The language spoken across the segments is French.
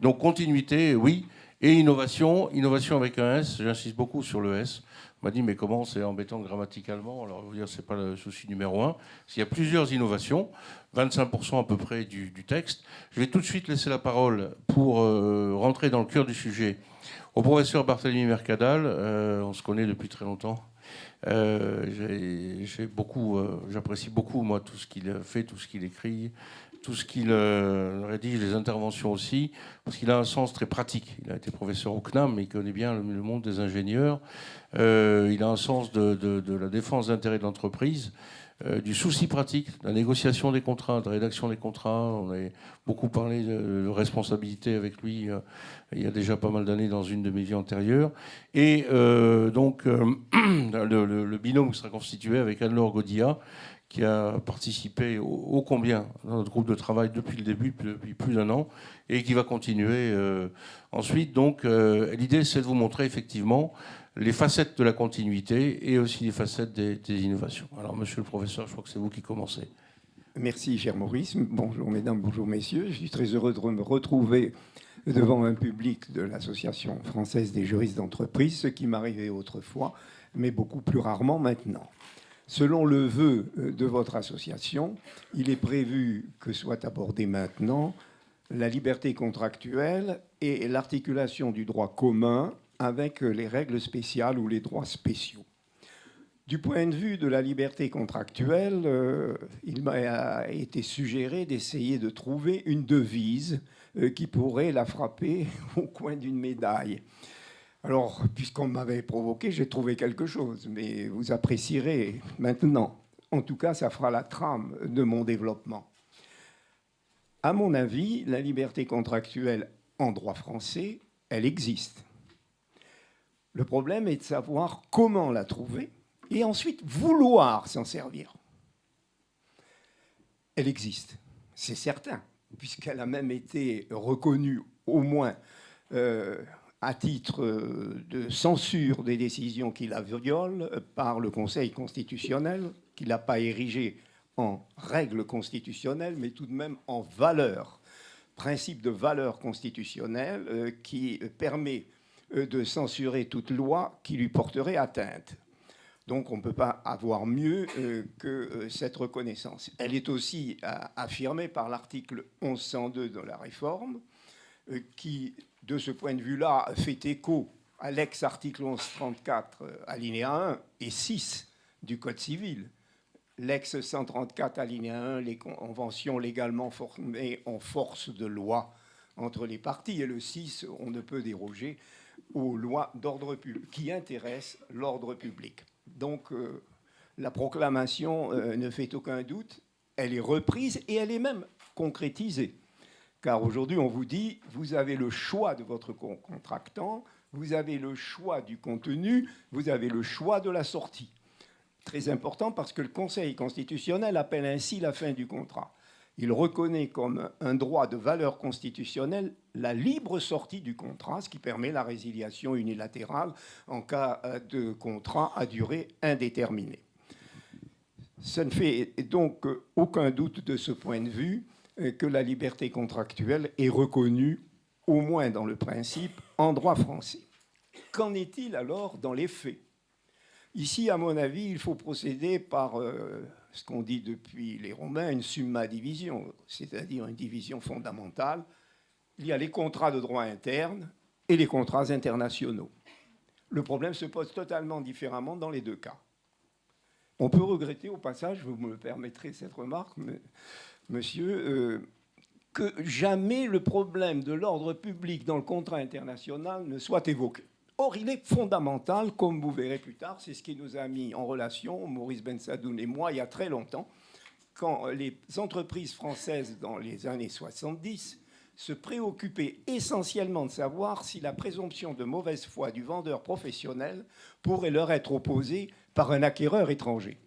Donc continuité, oui, et innovation, innovation avec un S, j'insiste beaucoup sur le S. On m'a dit, mais comment, c'est embêtant grammaticalement? Alors, je vais vous dire, c'est pas le souci numéro un. Il y a plusieurs innovations, 25% à peu près du texte. Je vais tout de suite laisser la parole pour rentrer dans le cœur du sujet au professeur Barthélemy Mercadal. On se connaît depuis très longtemps. J'apprécie beaucoup, moi, tout ce qu'il fait, tout ce qu'il écrit, tout ce qu'il rédige, les interventions aussi, parce qu'il a un sens très pratique. Il a été professeur au CNAM, mais il connaît bien le monde des ingénieurs. Il a un sens de la défense d'intérêts de l'entreprise, du souci pratique, de la négociation des contrats, de la rédaction des contrats. On a beaucoup parlé de responsabilité avec lui il y a déjà pas mal d'années dans une de mes vies antérieures. Et le binôme sera constitué avec Anne-Laure Godilla, qui a participé ô combien dans notre groupe de travail depuis le début, depuis plus d'un an, et qui va continuer ensuite. Donc l'idée, c'est de vous montrer effectivement les facettes de la continuité et aussi les facettes des innovations. Alors, monsieur le professeur, je crois que c'est vous qui commencez. Merci, cher Maurice. Bonjour, mesdames, bonjour, messieurs. Je suis très heureux de me retrouver devant un public de l'Association française des juristes d'entreprise, ce qui m'arrivait autrefois, mais beaucoup plus rarement maintenant. Selon le vœu de votre association, il est prévu que soit abordée maintenant la liberté contractuelle et l'articulation du droit commun avec les règles spéciales ou les droits spéciaux. Du point de vue de la liberté contractuelle, il m'a été suggéré d'essayer de trouver une devise qui pourrait la frapper au coin d'une médaille. Alors, puisqu'on m'avait provoqué, j'ai trouvé quelque chose, mais vous apprécierez maintenant. En tout cas, ça fera la trame de mon développement. À mon avis, la liberté contractuelle en droit français, elle existe. Le problème est de savoir comment la trouver et ensuite vouloir s'en servir. Elle existe, c'est certain, puisqu'elle a même été reconnue au moins à titre de censure des décisions qui la violent par le Conseil constitutionnel, qui ne l'a pas érigée en règle constitutionnelle, mais tout de même en valeur, principe de valeur constitutionnelle qui permet de censurer toute loi qui lui porterait atteinte. Donc on ne peut pas avoir mieux que cette reconnaissance. Elle est aussi affirmée par l'article 1102 de la Réforme, qui, de ce point de vue-là, fait écho à l'ex-article 1134, alinéa 1 et 6 du Code civil. L'ex-134, alinéa 1, les conventions légalement formées en force de loi entre les parties, et le 6, on ne peut déroger aux lois d'ordre public, qui intéressent l'ordre public. Donc, la proclamation ne fait aucun doute, elle est reprise et elle est même concrétisée. Car aujourd'hui, on vous dit, vous avez le choix de votre contractant, vous avez le choix du contenu, vous avez le choix de la sortie. Très important parce que le Conseil constitutionnel appelle ainsi la fin du contrat. Il reconnaît comme un droit de valeur constitutionnelle la libre sortie du contrat, ce qui permet la résiliation unilatérale en cas de contrat à durée indéterminée. Ça ne fait donc aucun doute de ce point de vue que la liberté contractuelle est reconnue, au moins dans le principe, en droit français. Qu'en est-il alors dans les faits ? Ici, à mon avis, il faut procéder par ce qu'on dit depuis les Romains, une summa division, c'est-à-dire une division fondamentale. Il y a les contrats de droit interne et les contrats internationaux. Le problème se pose totalement différemment dans les deux cas. On peut regretter au passage, vous me permettrez cette remarque, monsieur, que jamais le problème de l'ordre public dans le contrat international ne soit évoqué. Or, il est fondamental, comme vous verrez plus tard, c'est ce qui nous a mis en relation, Maurice Bensadoun et moi, il y a très longtemps, quand les entreprises françaises, dans les années 70, se préoccupaient essentiellement de savoir si la présomption de mauvaise foi du vendeur professionnel pourrait leur être opposée par un acquéreur étranger.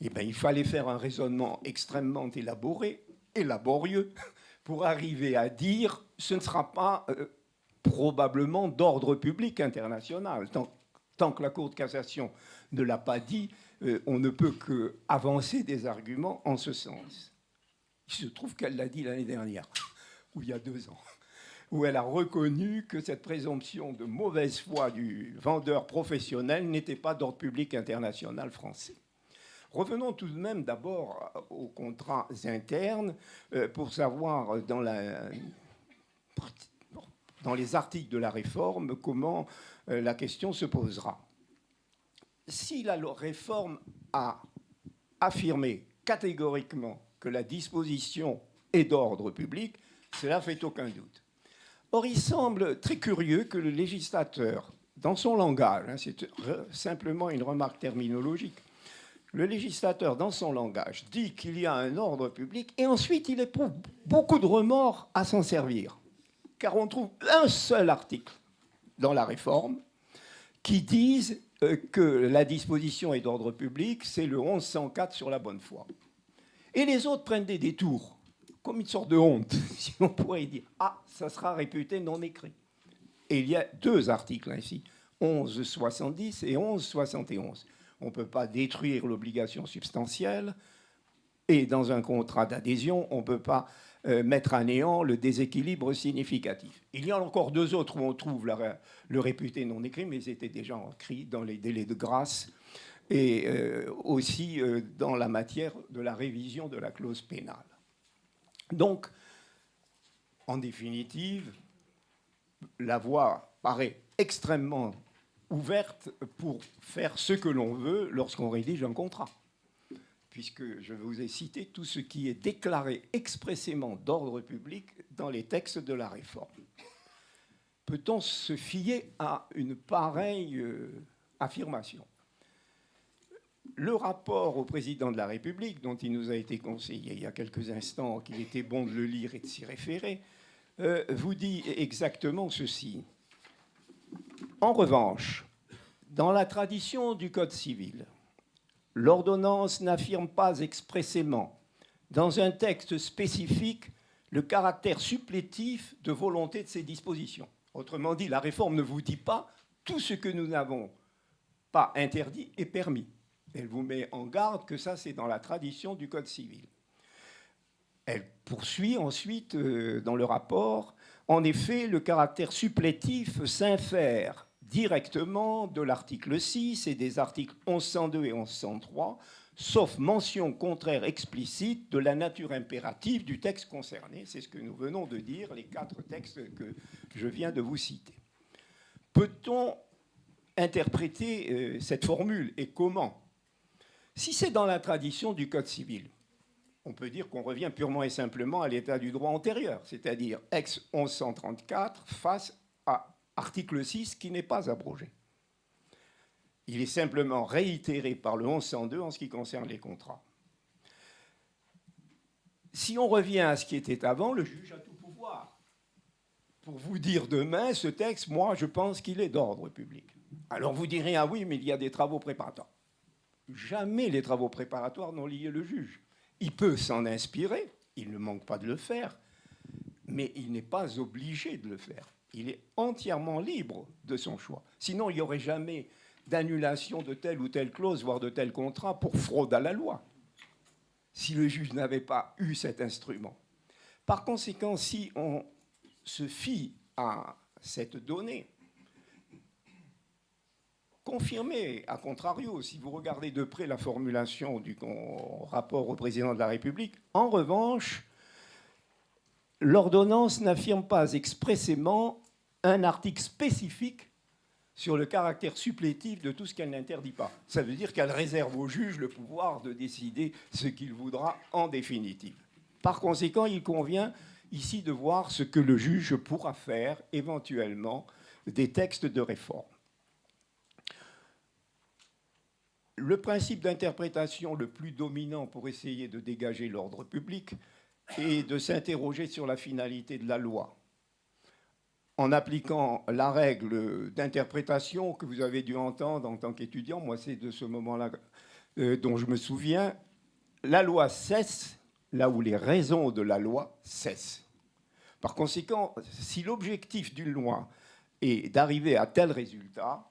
Eh bien, il fallait faire un raisonnement extrêmement élaboré, laborieux, pour arriver à dire ce ne sera pas probablement d'ordre public international. Tant que la Cour de cassation ne l'a pas dit, on ne peut qu'avancer des arguments en ce sens. Il se trouve qu'elle l'a dit l'année dernière, ou il y a 2 ans. où elle a reconnu que cette présomption de mauvaise foi du vendeur professionnel n'était pas d'ordre public international français. Revenons tout de même d'abord aux contrats internes pour savoir dans les articles de la réforme comment la question se posera. Si la réforme a affirmé catégoriquement que la disposition est d'ordre public, cela fait aucun doute. Or, il semble très curieux que le législateur, dans son langage, c'est simplement une remarque terminologique, le législateur, dans son langage, dit qu'il y a un ordre public et ensuite il éprouve beaucoup de remords à s'en servir. Car on trouve un seul article dans la réforme qui dise que la disposition est d'ordre public, c'est le 1104 sur la bonne foi. Et les autres prennent des détours, comme une sorte de honte, si on pourrait dire. Ah, ça sera réputé non écrit. Et il y a deux articles ainsi, 1170 et 1171. On ne peut pas détruire l'obligation substantielle et dans un contrat d'adhésion, on ne peut pas mettre à néant le déséquilibre significatif. Il y en a encore deux autres où on trouve le réputé non écrit, mais ils étaient déjà écrits dans les délais de grâce et aussi dans la matière de la révision de la clause pénale. Donc, en définitive, la voie paraît extrêmement ouverte pour faire ce que l'on veut lorsqu'on rédige un contrat. Puisque je vous ai cité tout ce qui est déclaré expressément d'ordre public dans les textes de la réforme. Peut-on se fier à une pareille affirmation ? Le rapport au président de la République, dont il nous a été conseillé il y a quelques instants qu'il était bon de le lire et de s'y référer, vous dit exactement ceci. En revanche, dans la tradition du Code civil, l'ordonnance n'affirme pas expressément, dans un texte spécifique, le caractère supplétif de volonté de ces dispositions. Autrement dit, la réforme ne vous dit pas tout ce que nous n'avons pas interdit et permis. Elle vous met en garde que ça, c'est dans la tradition du Code civil. Elle poursuit ensuite dans le rapport. En effet, le caractère supplétif s'infère directement de l'article 6 et des articles 1102 et 1103, sauf mention contraire explicite de la nature impérative du texte concerné. C'est ce que nous venons de dire, les 4 textes que je viens de vous citer. Peut-on interpréter cette formule et comment ? Si c'est dans la tradition du Code civil, on peut dire qu'on revient purement et simplement à l'état du droit antérieur, c'est-à-dire ex-1134 face à article 6 qui n'est pas abrogé. Il est simplement réitéré par le 1102 en ce qui concerne les contrats. Si on revient à ce qui était avant, le juge a tout pouvoir. Pour vous dire demain, ce texte, moi, je pense qu'il est d'ordre public. Alors vous direz, ah oui, mais il y a des travaux préparatoires. Jamais les travaux préparatoires n'ont lié le juge. Il peut s'en inspirer, il ne manque pas de le faire, mais il n'est pas obligé de le faire. Il est entièrement libre de son choix. Sinon, il n'y aurait jamais d'annulation de telle ou telle clause, voire de tel contrat, pour fraude à la loi, si le juge n'avait pas eu cet instrument. Par conséquent, si on se fie à cette donnée, confirmée, à contrario, si vous regardez de près la formulation du rapport au président de la République, en revanche, l'ordonnance n'affirme pas expressément un article spécifique sur le caractère supplétif de tout ce qu'elle n'interdit pas. Ça veut dire qu'elle réserve au juge le pouvoir de décider ce qu'il voudra en définitive. Par conséquent, il convient ici de voir ce que le juge pourra faire éventuellement des textes de réforme. Le principe d'interprétation le plus dominant pour essayer de dégager l'ordre public est de s'interroger sur la finalité de la loi. En appliquant la règle d'interprétation que vous avez dû entendre en tant qu'étudiant, moi c'est de ce moment-là dont je me souviens, la loi cesse là où les raisons de la loi cessent. Par conséquent, si l'objectif d'une loi est d'arriver à tel résultat,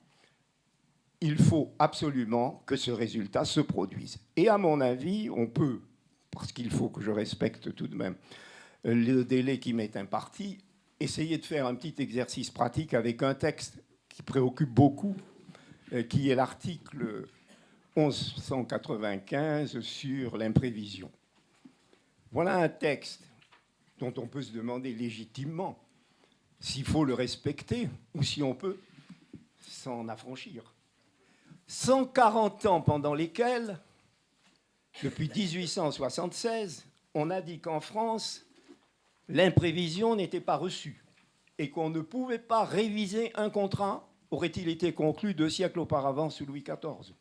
il faut absolument que ce résultat se produise. Et à mon avis, on peut, parce qu'il faut que je respecte tout de même le délai qui m'est imparti, essayer de faire un petit exercice pratique avec un texte qui préoccupe beaucoup, qui est l'article 1195 sur l'imprévision. Voilà un texte dont on peut se demander légitimement s'il faut le respecter ou si on peut s'en affranchir. 140 ans pendant lesquels, depuis 1876, on a dit qu'en France, l'imprévision n'était pas reçue et qu'on ne pouvait pas réviser un contrat, aurait-il été conclu 2 siècles auparavant sous Louis XIV.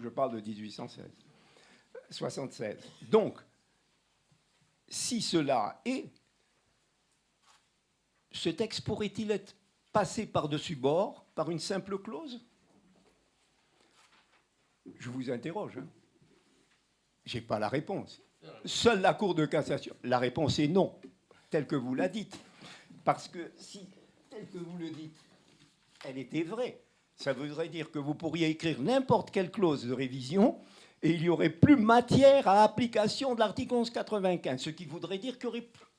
Je parle de 1876. Donc, si cela est, ce texte pourrait-il être passé par-dessus bord par une simple clause ? Je vous interroge. Hein. Je n'ai pas la réponse. Seule la Cour de cassation. La réponse est non, telle que vous la dites. Parce que si, telle que vous le dites, elle était vraie, ça voudrait dire que vous pourriez écrire n'importe quelle clause de révision et il n'y aurait plus matière à application de l'article 1195. Ce qui voudrait dire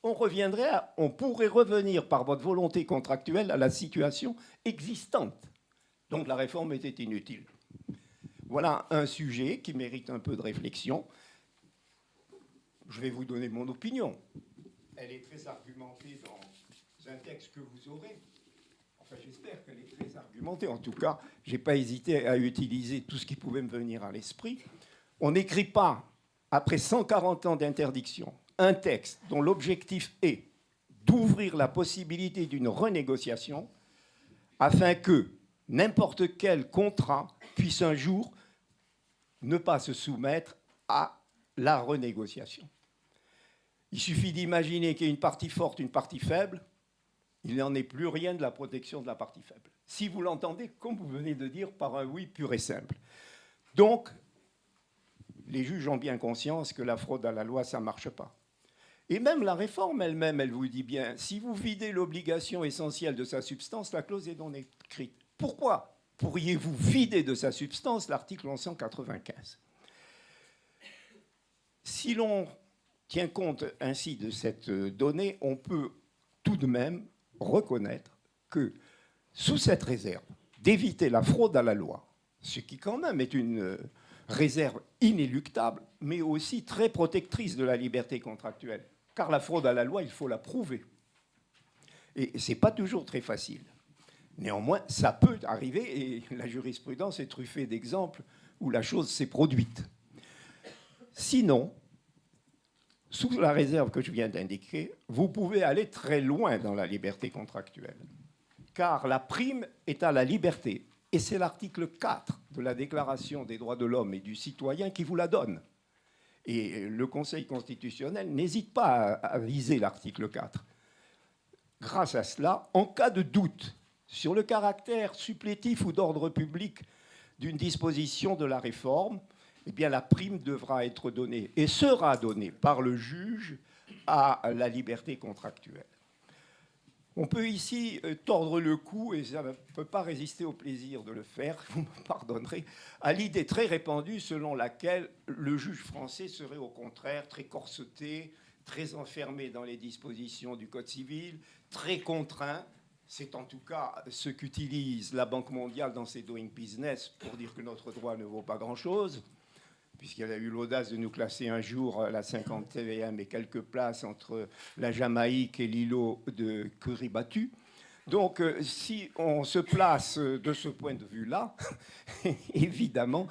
on pourrait revenir par votre volonté contractuelle à la situation existante. Donc la réforme était inutile. Voilà un sujet qui mérite un peu de réflexion. Je vais vous donner mon opinion. Elle est très argumentée dans un texte que vous aurez. Enfin, j'espère qu'elle est très argumentée. En tout cas, je n'ai pas hésité à utiliser tout ce qui pouvait me venir à l'esprit. On n'écrit pas, après 140 ans d'interdiction, un texte dont l'objectif est d'ouvrir la possibilité d'une renégociation afin que n'importe quel contrat puisse un jour ne pas se soumettre à la renégociation. Il suffit d'imaginer qu'il y a une partie forte, une partie faible. Il n'en est plus rien de la protection de la partie faible. Si vous l'entendez, comme vous venez de dire, par un oui pur et simple. Donc, les juges ont bien conscience que la fraude à la loi, ça ne marche pas. Et même la réforme elle-même, elle vous dit bien, si vous videz l'obligation essentielle de sa substance, la clause est non écrite. Pourquoi pourriez-vous vider de sa substance l'article 1195 ? Si l'on tient compte ainsi de cette donnée, on peut tout de même reconnaître que, sous cette réserve d'éviter la fraude à la loi, ce qui quand même est une réserve inéluctable, mais aussi très protectrice de la liberté contractuelle, car la fraude à la loi, il faut la prouver. Et ce n'est pas toujours très facile. Néanmoins, ça peut arriver, et la jurisprudence est truffée d'exemples où la chose s'est produite. Sinon, sous la réserve que je viens d'indiquer, vous pouvez aller très loin dans la liberté contractuelle, car la prime est à la liberté, et c'est l'article 4 de la Déclaration des droits de l'homme et du citoyen qui vous la donne. Et le Conseil constitutionnel n'hésite pas à viser l'article 4. Grâce à cela, en cas de doute sur le caractère supplétif ou d'ordre public d'une disposition de la réforme, eh bien, la prime devra être donnée et sera donnée par le juge à la liberté contractuelle. On peut ici tordre le cou, et ça ne peut pas résister au plaisir de le faire, vous me pardonnerez, à l'idée très répandue selon laquelle le juge français serait au contraire très corseté, très enfermé dans les dispositions du Code civil, très contraint. C'est en tout cas ce qu'utilise la Banque mondiale dans ses Doing Business pour dire que notre droit ne vaut pas grand-chose, puisqu'elle a eu l'audace de nous classer un jour à la 50e et quelques places entre la Jamaïque et l'îlot de Kiribati. Donc, si on se place de ce point de vue-là, évidemment,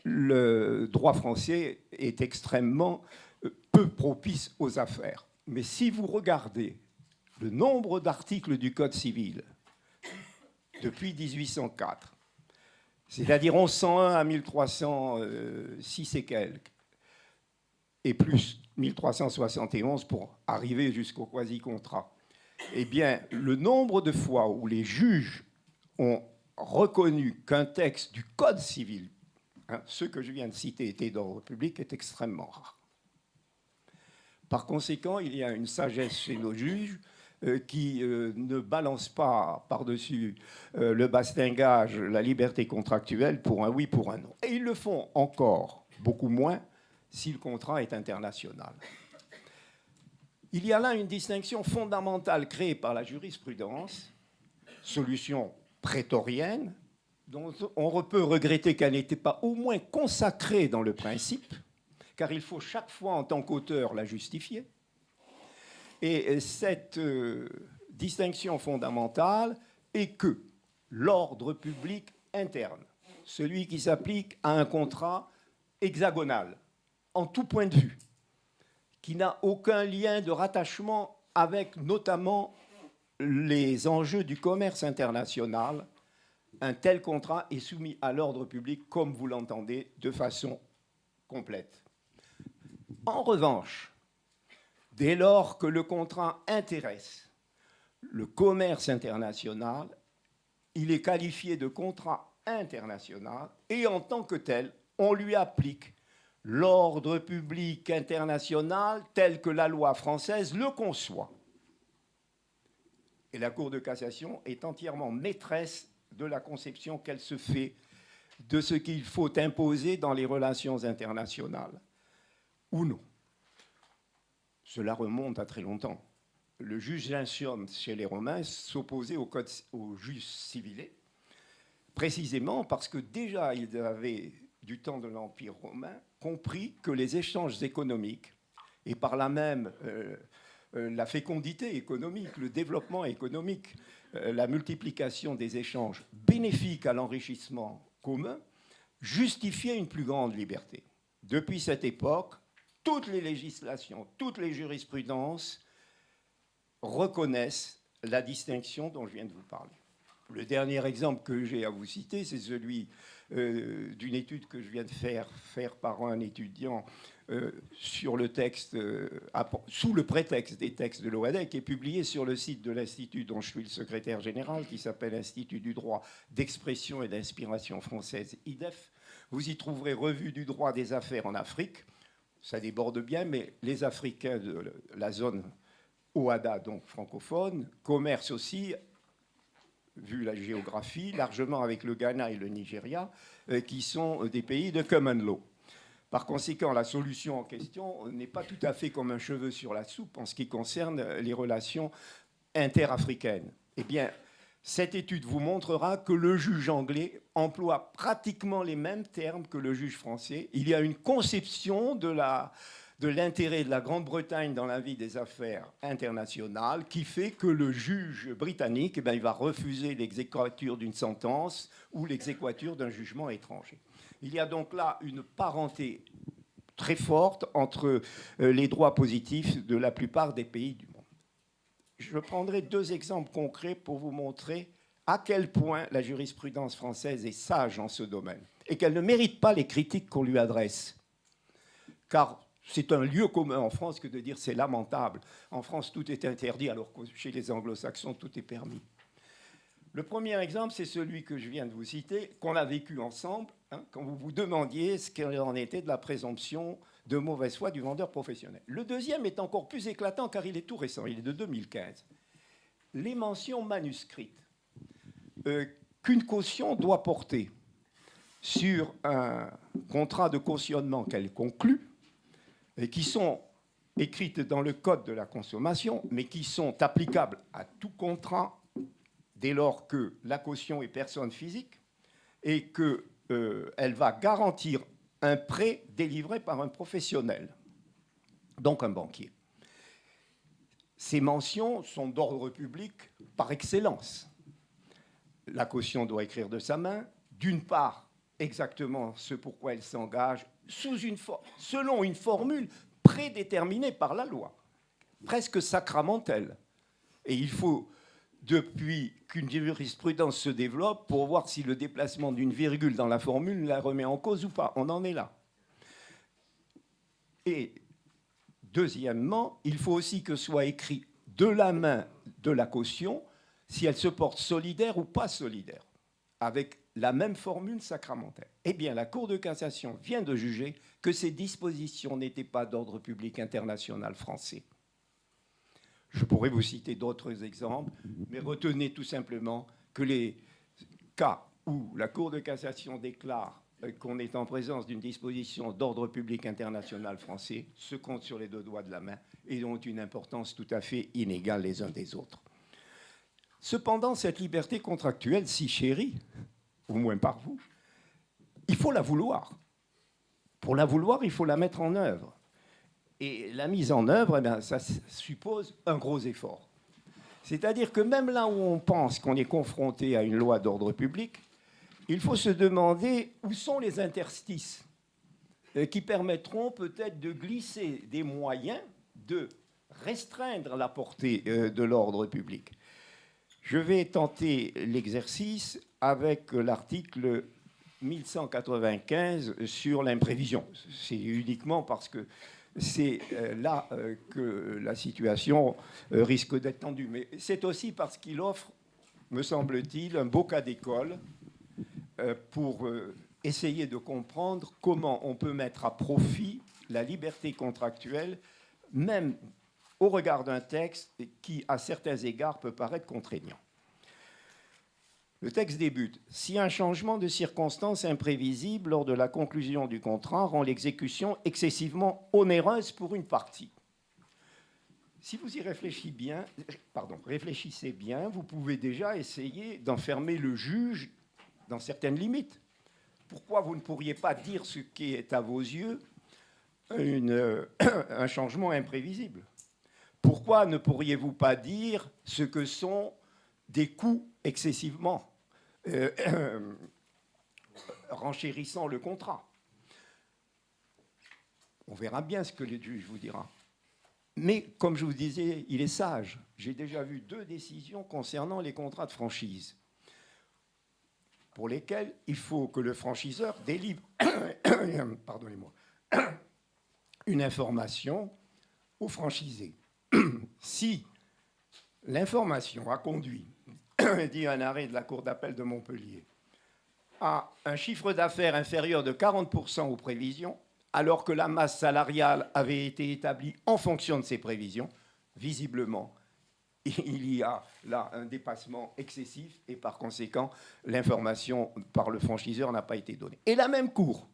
le droit français est extrêmement peu propice aux affaires. Mais si vous regardez le nombre d'articles du Code civil depuis 1804, c'est-à-dire 1101 à 1306 et quelques, et plus 1371 pour arriver jusqu'au quasi-contrat, eh bien, le nombre de fois où les juges ont reconnu qu'un texte du Code civil, ceux que je viens de citer étaient d'ordre public, est extrêmement rare. Par conséquent, il y a une sagesse chez nos juges qui ne balance pas par-dessus le bastingage la liberté contractuelle pour un oui, pour un non. Et ils le font encore beaucoup moins si le contrat est international. Il y a là une distinction fondamentale créée par la jurisprudence, solution prétorienne, dont on peut regretter qu'elle n'était pas au moins consacrée dans le principe, car il faut chaque fois, en tant qu'auteur, la justifier. Et cette distinction fondamentale est que l'ordre public interne, celui qui s'applique à un contrat hexagonal, en tout point de vue, qui n'a aucun lien de rattachement avec notamment les enjeux du commerce international, un tel contrat est soumis à l'ordre public, comme vous l'entendez, de façon complète. En revanche, dès lors que le contrat intéresse le commerce international, il est qualifié de contrat international et en tant que tel, on lui applique l'ordre public international tel que la loi française le conçoit. Et la Cour de cassation est entièrement maîtresse de la conception qu'elle se fait de ce qu'il faut imposer dans les relations internationales, ou non. Cela remonte à très longtemps. Le juge Gentium, chez les Romains, s'opposait au jus civile, précisément parce que déjà, ils avaient, du temps de l'Empire romain, compris que les échanges économiques, et par là même la fécondité économique, le développement économique, la multiplication des échanges bénéfiques à l'enrichissement commun, justifiaient une plus grande liberté. Depuis cette époque, toutes les législations, toutes les jurisprudences reconnaissent la distinction dont je viens de vous parler. Le dernier exemple que j'ai à vous citer, c'est celui d'une étude que je viens de faire par un étudiant sur le texte, sous le prétexte des textes de l'OADEC, qui est publié sur le site de l'Institut dont je suis le secrétaire général, qui s'appelle Institut du droit d'expression et d'inspiration française, IDEF. Vous y trouverez revue du droit des affaires en Afrique. Ça déborde bien, mais les Africains de la zone OADA, donc francophone, commercent aussi, vu la géographie, largement avec le Ghana et le Nigeria, qui sont des pays de common law. Par conséquent, la solution en question n'est pas tout à fait comme un cheveu sur la soupe en ce qui concerne les relations interafricaines. Eh bien, cette étude vous montrera que le juge anglais emploie pratiquement les mêmes termes que le juge français. Il y a une conception de l'intérêt de la Grande-Bretagne dans la vie des affaires internationales qui fait que le juge britannique, il va refuser l'exéquatur d'une sentence ou l'exéquatur d'un jugement étranger. Il y a donc là une parenté très forte entre les droits positifs de la plupart des pays du monde. Je prendrai deux exemples concrets pour vous montrer à quel point la jurisprudence française est sage en ce domaine et qu'elle ne mérite pas les critiques qu'on lui adresse. Car c'est un lieu commun en France que de dire c'est lamentable. En France, tout est interdit, alors que chez les anglo-saxons, tout est permis. Le premier exemple, c'est celui que je viens de vous citer, qu'on a vécu ensemble, quand vous vous demandiez ce qu'il en était de la présomption de mauvaise foi du vendeur professionnel. Le deuxième est encore plus éclatant, car il est tout récent, il est de 2015. Les mentions manuscrites qu'une caution doit porter sur un contrat de cautionnement qu'elle conclut, et qui sont écrites dans le Code de la consommation, mais qui sont applicables à tout contrat dès lors que la caution est personne physique et qu'elle va garantir un prêt délivré par un professionnel, donc un banquier. Ces mentions sont d'ordre public par excellence. La caution doit écrire de sa main, d'une part, exactement ce pourquoi elle s'engage, selon une formule prédéterminée par la loi, presque sacramentelle. Et il faut, depuis qu'une jurisprudence se développe, pour voir si le déplacement d'une virgule dans la formule la remet en cause ou pas. On en est là. Et deuxièmement, il faut aussi que soit écrit de la main de la caution si elle se porte solidaire ou pas solidaire, avec la même formule sacramentelle. Eh bien, la Cour de cassation vient de juger que ces dispositions n'étaient pas d'ordre public international français. Je pourrais vous citer d'autres exemples, mais retenez tout simplement que les cas où la Cour de cassation déclare qu'on est en présence d'une disposition d'ordre public international français se comptent sur les deux doigts de la main et ont une importance tout à fait inégale les uns des autres. Cependant, cette liberté contractuelle si chérie, au moins par vous, il faut la vouloir. Pour la vouloir, il faut la mettre en œuvre. Et la mise en œuvre, eh bien, ça suppose un gros effort. C'est-à-dire que même là où on pense qu'on est confronté à une loi d'ordre public, il faut se demander où sont les interstices qui permettront peut-être de glisser des moyens de restreindre la portée de l'ordre public. Je vais tenter l'exercice avec l'article 1195 sur l'imprévision. C'est uniquement parce que c'est là que la situation risque d'être tendue. Mais c'est aussi parce qu'il offre, me semble-t-il, un beau cas d'école pour essayer de comprendre comment on peut mettre à profit la liberté contractuelle, même au regard d'un texte qui, à certains égards, peut paraître contraignant. Le texte débute. Si un changement de circonstances imprévisible lors de la conclusion du contrat rend l'exécution excessivement onéreuse pour une partie. Si vous y réfléchissez bien, vous pouvez déjà essayer d'enfermer le juge dans certaines limites. Pourquoi vous ne pourriez pas dire ce qui est à vos yeux un changement imprévisible? Pourquoi ne pourriez-vous pas dire ce que sont des coûts excessivement renchérissant le contrat? On verra bien ce que le juge vous dira. Mais comme je vous disais, il est sage. J'ai déjà vu 2 décisions concernant les contrats de franchise pour lesquels il faut que le franchiseur délivre pardonnez-moi, une information au franchisé. Si l'information a conduit, dit un arrêt de la Cour d'appel de Montpellier, à un chiffre d'affaires inférieur de 40% aux prévisions, alors que la masse salariale avait été établie en fonction de ces prévisions, visiblement, il y a là un dépassement excessif et par conséquent, l'information par le franchiseur n'a pas été donnée. Et la même Cour,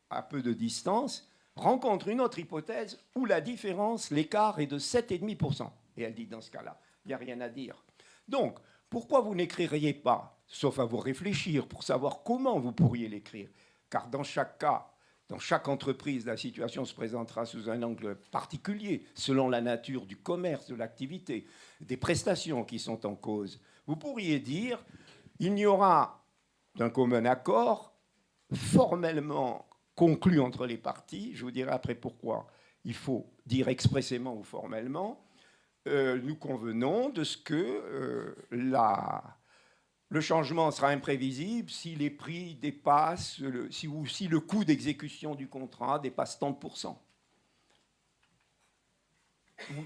à peu de distance, rencontre une autre hypothèse où la différence, l'écart est de 7,5%. Et elle dit, dans ce cas-là, il n'y a rien à dire. Donc, pourquoi vous n'écririez pas, sauf à vous réfléchir pour savoir comment vous pourriez l'écrire? Car dans chaque cas, dans chaque entreprise, la situation se présentera sous un angle particulier, selon la nature du commerce, de l'activité, des prestations qui sont en cause. Vous pourriez dire, il n'y aura d'un commun accord formellement conclu entre les parties. Je vous dirai après pourquoi il faut dire expressément ou formellement. Nous convenons de ce que le changement sera imprévisible si les prix dépassent, si le coût d'exécution du contrat dépasse tant de pourcents. Ou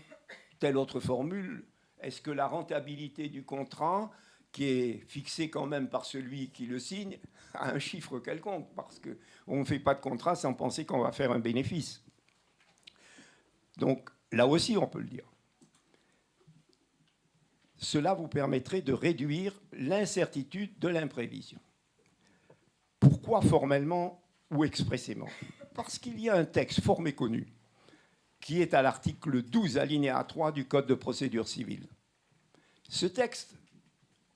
telle autre formule, est-ce que la rentabilité du contrat, qui est fixée quand même par celui qui le signe, a un chiffre quelconque? Parce qu'on ne fait pas de contrat sans penser qu'on va faire un bénéfice. Donc là aussi, on peut le dire. Cela vous permettrait de réduire l'incertitude de l'imprévision. Pourquoi formellement ou expressément? Parce qu'il y a un texte fort méconnu qui est à l'article 12, alinéa 3 du Code de procédure civile. Ce texte,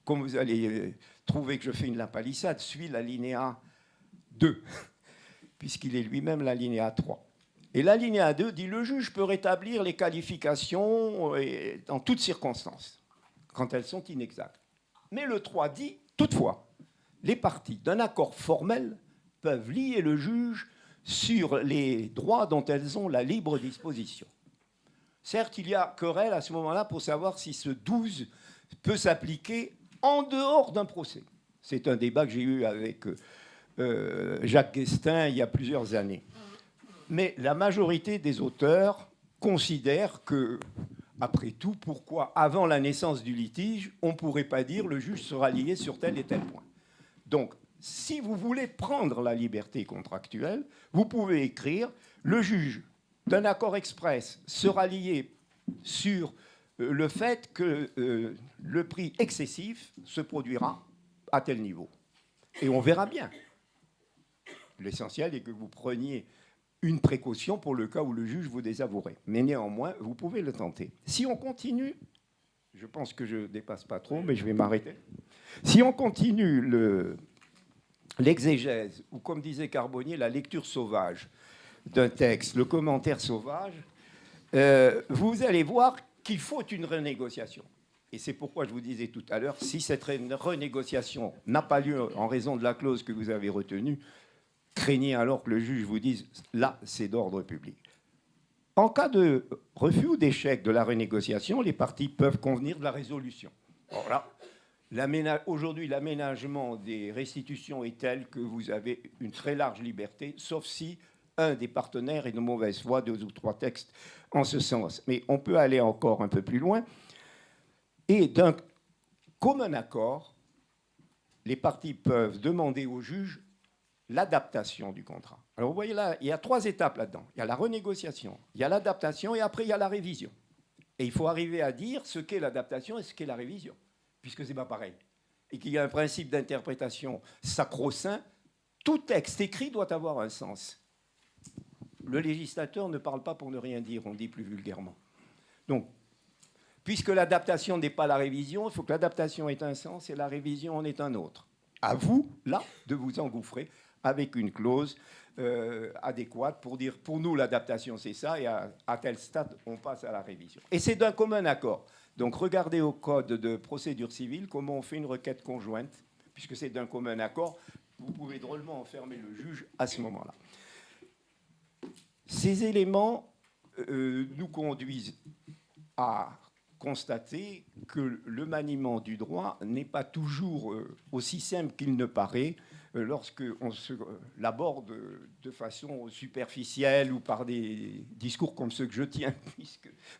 comme vous allez trouver que je fais une lapalissade, suit l'alinéa 2, puisqu'il est lui-même l'alinéa 3. Et l'alinéa 2 dit « Le juge peut rétablir les qualifications dans toutes circonstances » quand elles sont inexactes. Mais le 3 dit, toutefois, les parties d'un accord formel peuvent lier le juge sur les droits dont elles ont la libre disposition. Certes, il y a querelle à ce moment-là pour savoir si ce 12 peut s'appliquer en dehors d'un procès. C'est un débat que j'ai eu avec Jacques Guestin il y a plusieurs années. Mais la majorité des auteurs considèrent que, après tout, pourquoi, avant la naissance du litige, on ne pourrait pas dire le juge sera lié sur tel et tel point. Donc, si vous voulez prendre la liberté contractuelle, vous pouvez écrire le juge d'un accord express sera lié sur le fait que le prix excessif se produira à tel niveau. Et on verra bien. L'essentiel est que vous preniez une précaution pour le cas où le juge vous désavouerait. Mais néanmoins, vous pouvez le tenter. Si on continue, je pense que je ne dépasse pas trop, mais je vais m'arrêter. Si on continue l'exégèse, ou comme disait Carbonnier, la lecture sauvage d'un texte, le commentaire sauvage, vous allez voir qu'il faut une renégociation. Et c'est pourquoi je vous disais tout à l'heure, si cette renégociation n'a pas lieu en raison de la clause que vous avez retenue, craignez alors que le juge vous dise « là, c'est d'ordre public ». En cas de refus ou d'échec de la renégociation, les parties peuvent convenir de la résolution. Alors là, aujourd'hui, l'aménagement des restitutions est tel que vous avez une très large liberté, sauf si un des partenaires est de mauvaise foi, 2 ou 3 textes en ce sens. Mais on peut aller encore un peu plus loin. Et d'un commun accord, les parties peuvent demander au juge l'adaptation du contrat. Alors vous voyez là, il y a 3 étapes là-dedans. Il y a la renégociation, il y a l'adaptation et après il y a la révision. Et il faut arriver à dire ce qu'est l'adaptation et ce qu'est la révision, puisque ce n'est pas pareil. Et qu'il y a un principe d'interprétation sacro-saint, tout texte écrit doit avoir un sens. Le législateur ne parle pas pour ne rien dire, on dit plus vulgairement. Donc, puisque l'adaptation n'est pas la révision, il faut que l'adaptation ait un sens et la révision en ait un autre. À vous, là, de vous engouffrer avec une clause adéquate pour dire, pour nous, l'adaptation, c'est ça, et à tel stade, on passe à la révision. Et c'est d'un commun accord. Donc, regardez au code de procédure civile comment on fait une requête conjointe, puisque c'est d'un commun accord, vous pouvez drôlement enfermer le juge à ce moment-là. Ces éléments nous conduisent à constater que le maniement du droit n'est pas toujours aussi simple qu'il ne paraît lorsqu'on l'aborde de façon superficielle ou par des discours comme ceux que je tiens.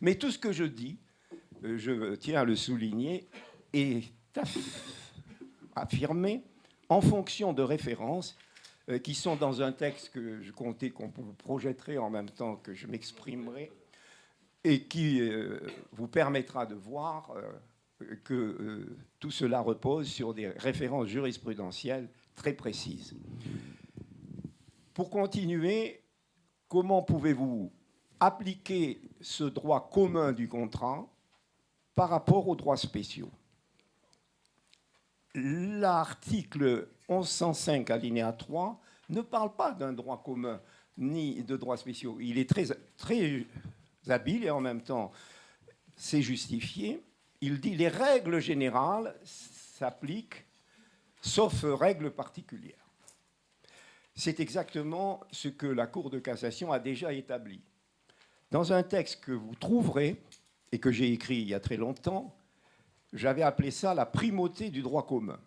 Mais tout ce que je dis, je tiens à le souligner, est affirmé en fonction de références qui sont dans un texte que je comptais qu'on projetterait en même temps que je m'exprimerai, et qui vous permettra de voir que tout cela repose sur des références jurisprudentielles très précises. Pour continuer, comment pouvez-vous appliquer ce droit commun du contrat par rapport aux droits spéciaux? L'article 1105 alinéa 3 ne parle pas d'un droit commun ni de droits spéciaux. Il est très habile et en même temps c'est justifié. Il dit les règles générales s'appliquent sauf règles particulières. C'est exactement ce que la Cour de cassation a déjà établi. Dans un texte que vous trouverez et que j'ai écrit il y a très longtemps, j'avais appelé ça la primauté du droit commun.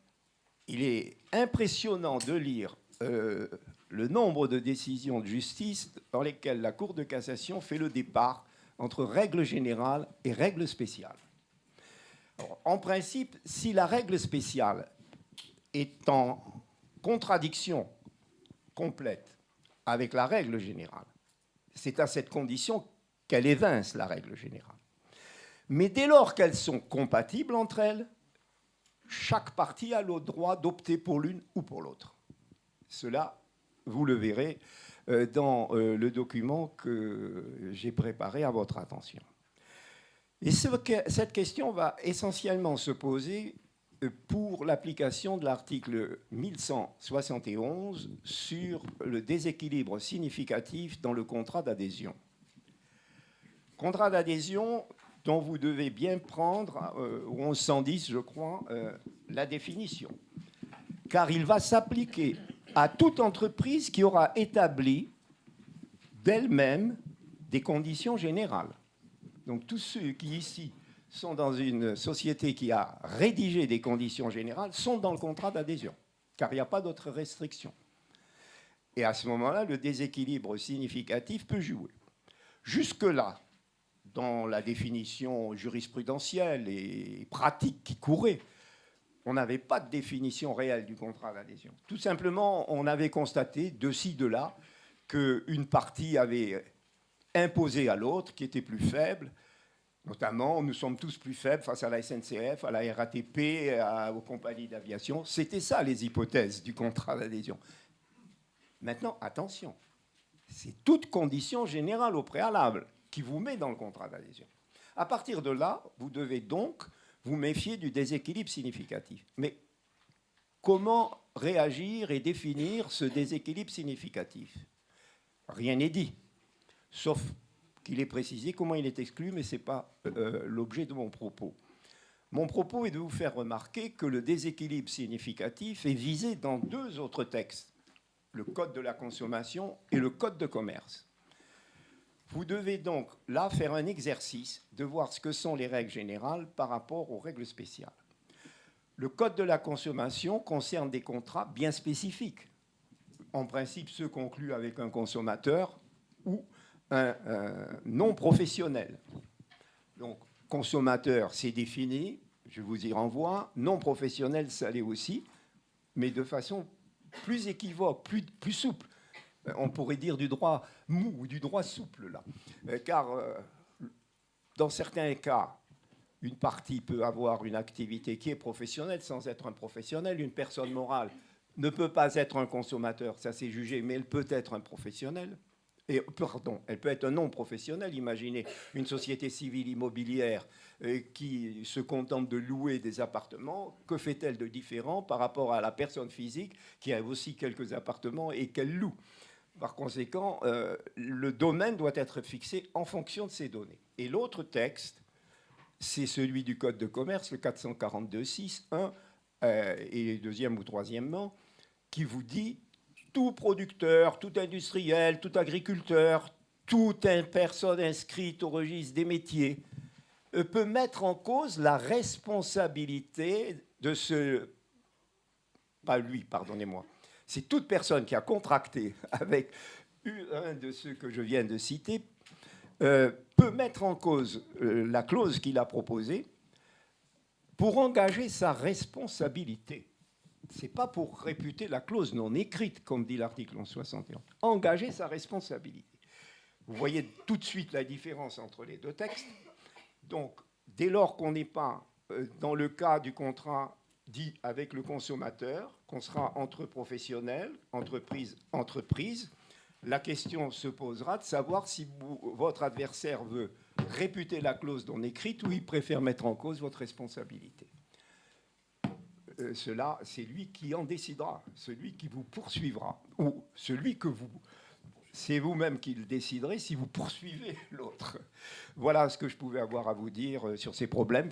Il est impressionnant de lire le nombre de décisions de justice dans lesquelles la Cour de cassation fait le départ entre règles générales et règles spéciales. Alors, en principe, si la règle spéciale est en contradiction complète avec la règle générale, c'est à cette condition qu'elle évince la règle générale. Mais dès lors qu'elles sont compatibles entre elles, chaque partie a le droit d'opter pour l'une ou pour l'autre. Cela, vous le verrez dans le document que j'ai préparé à votre attention. Et cette question va essentiellement se poser pour l'application de l'article 1171 sur le déséquilibre significatif dans le contrat d'adhésion. Contrat d'adhésion dont vous devez bien prendre, au 1110, je crois, la définition. Car il va s'appliquer à toute entreprise qui aura établi d'elle-même des conditions générales. Donc tous ceux qui, ici, sont dans une société qui a rédigé des conditions générales sont dans le contrat d'adhésion, car il n'y a pas d'autres restrictions. Et à ce moment-là, le déséquilibre significatif peut jouer. Jusque-là, dans la définition jurisprudentielle et pratique qui courait, on n'avait pas de définition réelle du contrat d'adhésion. Tout simplement, on avait constaté, de ci, de là, qu'une partie avait imposé à l'autre, qui était plus faible. Notamment, nous sommes tous plus faibles face à la SNCF, à la RATP, aux compagnies d'aviation. C'était ça, les hypothèses du contrat d'adhésion. Maintenant, attention, c'est toute condition générale au préalable qui vous met dans le contrat d'adhésion. À partir de là, vous devez donc vous méfier du déséquilibre significatif. Mais comment réagir et définir ce déséquilibre significatif? Rien n'est dit, sauf qu'il est précisé comment il est exclu, mais ce n'est pas l'objet de mon propos. Mon propos est de vous faire remarquer que le déséquilibre significatif est visé dans deux autres textes, le Code de la consommation et le Code de commerce. Vous devez donc là faire un exercice de voir ce que sont les règles générales par rapport aux règles spéciales. Le Code de la consommation concerne des contrats bien spécifiques. En principe, ceux conclus avec un consommateur ou un non professionnel. Donc, consommateur, c'est défini, je vous y renvoie. Non professionnel, ça l'est aussi, mais de façon plus équivoque, plus souple. On pourrait dire du droit mou ou du droit souple, là. Car dans certains cas, une partie peut avoir une activité qui est professionnelle sans être un professionnel. Une personne morale ne peut pas être un consommateur, ça c'est jugé, mais elle peut être un professionnel. Et, pardon, elle peut être un non-professionnel. Imaginez une société civile immobilière qui se contente de louer des appartements. Que fait-elle de différent par rapport à la personne physique qui a aussi quelques appartements et qu'elle loue? Par conséquent, le domaine doit être fixé en fonction de ces données. Et l'autre texte, c'est celui du Code de commerce, le 442.6.1, et deuxième ou troisièmement, qui vous dit tout producteur, tout industriel, tout agriculteur, toute personne inscrite au registre des métiers peut mettre en cause la responsabilité de ce... Pas lui, pardonnez-moi. C'est toute personne qui a contracté avec un de ceux que je viens de citer peut mettre en cause la clause qu'il a proposée pour engager sa responsabilité. Ce n'est pas pour réputer la clause non écrite, comme dit l'article 1161. Engager sa responsabilité. Vous voyez tout de suite la différence entre les deux textes. Donc, dès lors qu'on n'est pas dans le cas du contrat dit avec le consommateur, qu'on sera entre professionnels, entreprise, la question se posera de savoir si votre adversaire veut réputer la clause non écrite ou il préfère mettre en cause votre responsabilité. Cela, c'est lui qui en décidera, celui qui vous poursuivra, ou celui que vous... C'est vous-même qui le déciderez si vous poursuivez l'autre. Voilà ce que je pouvais avoir à vous dire sur ces problèmes,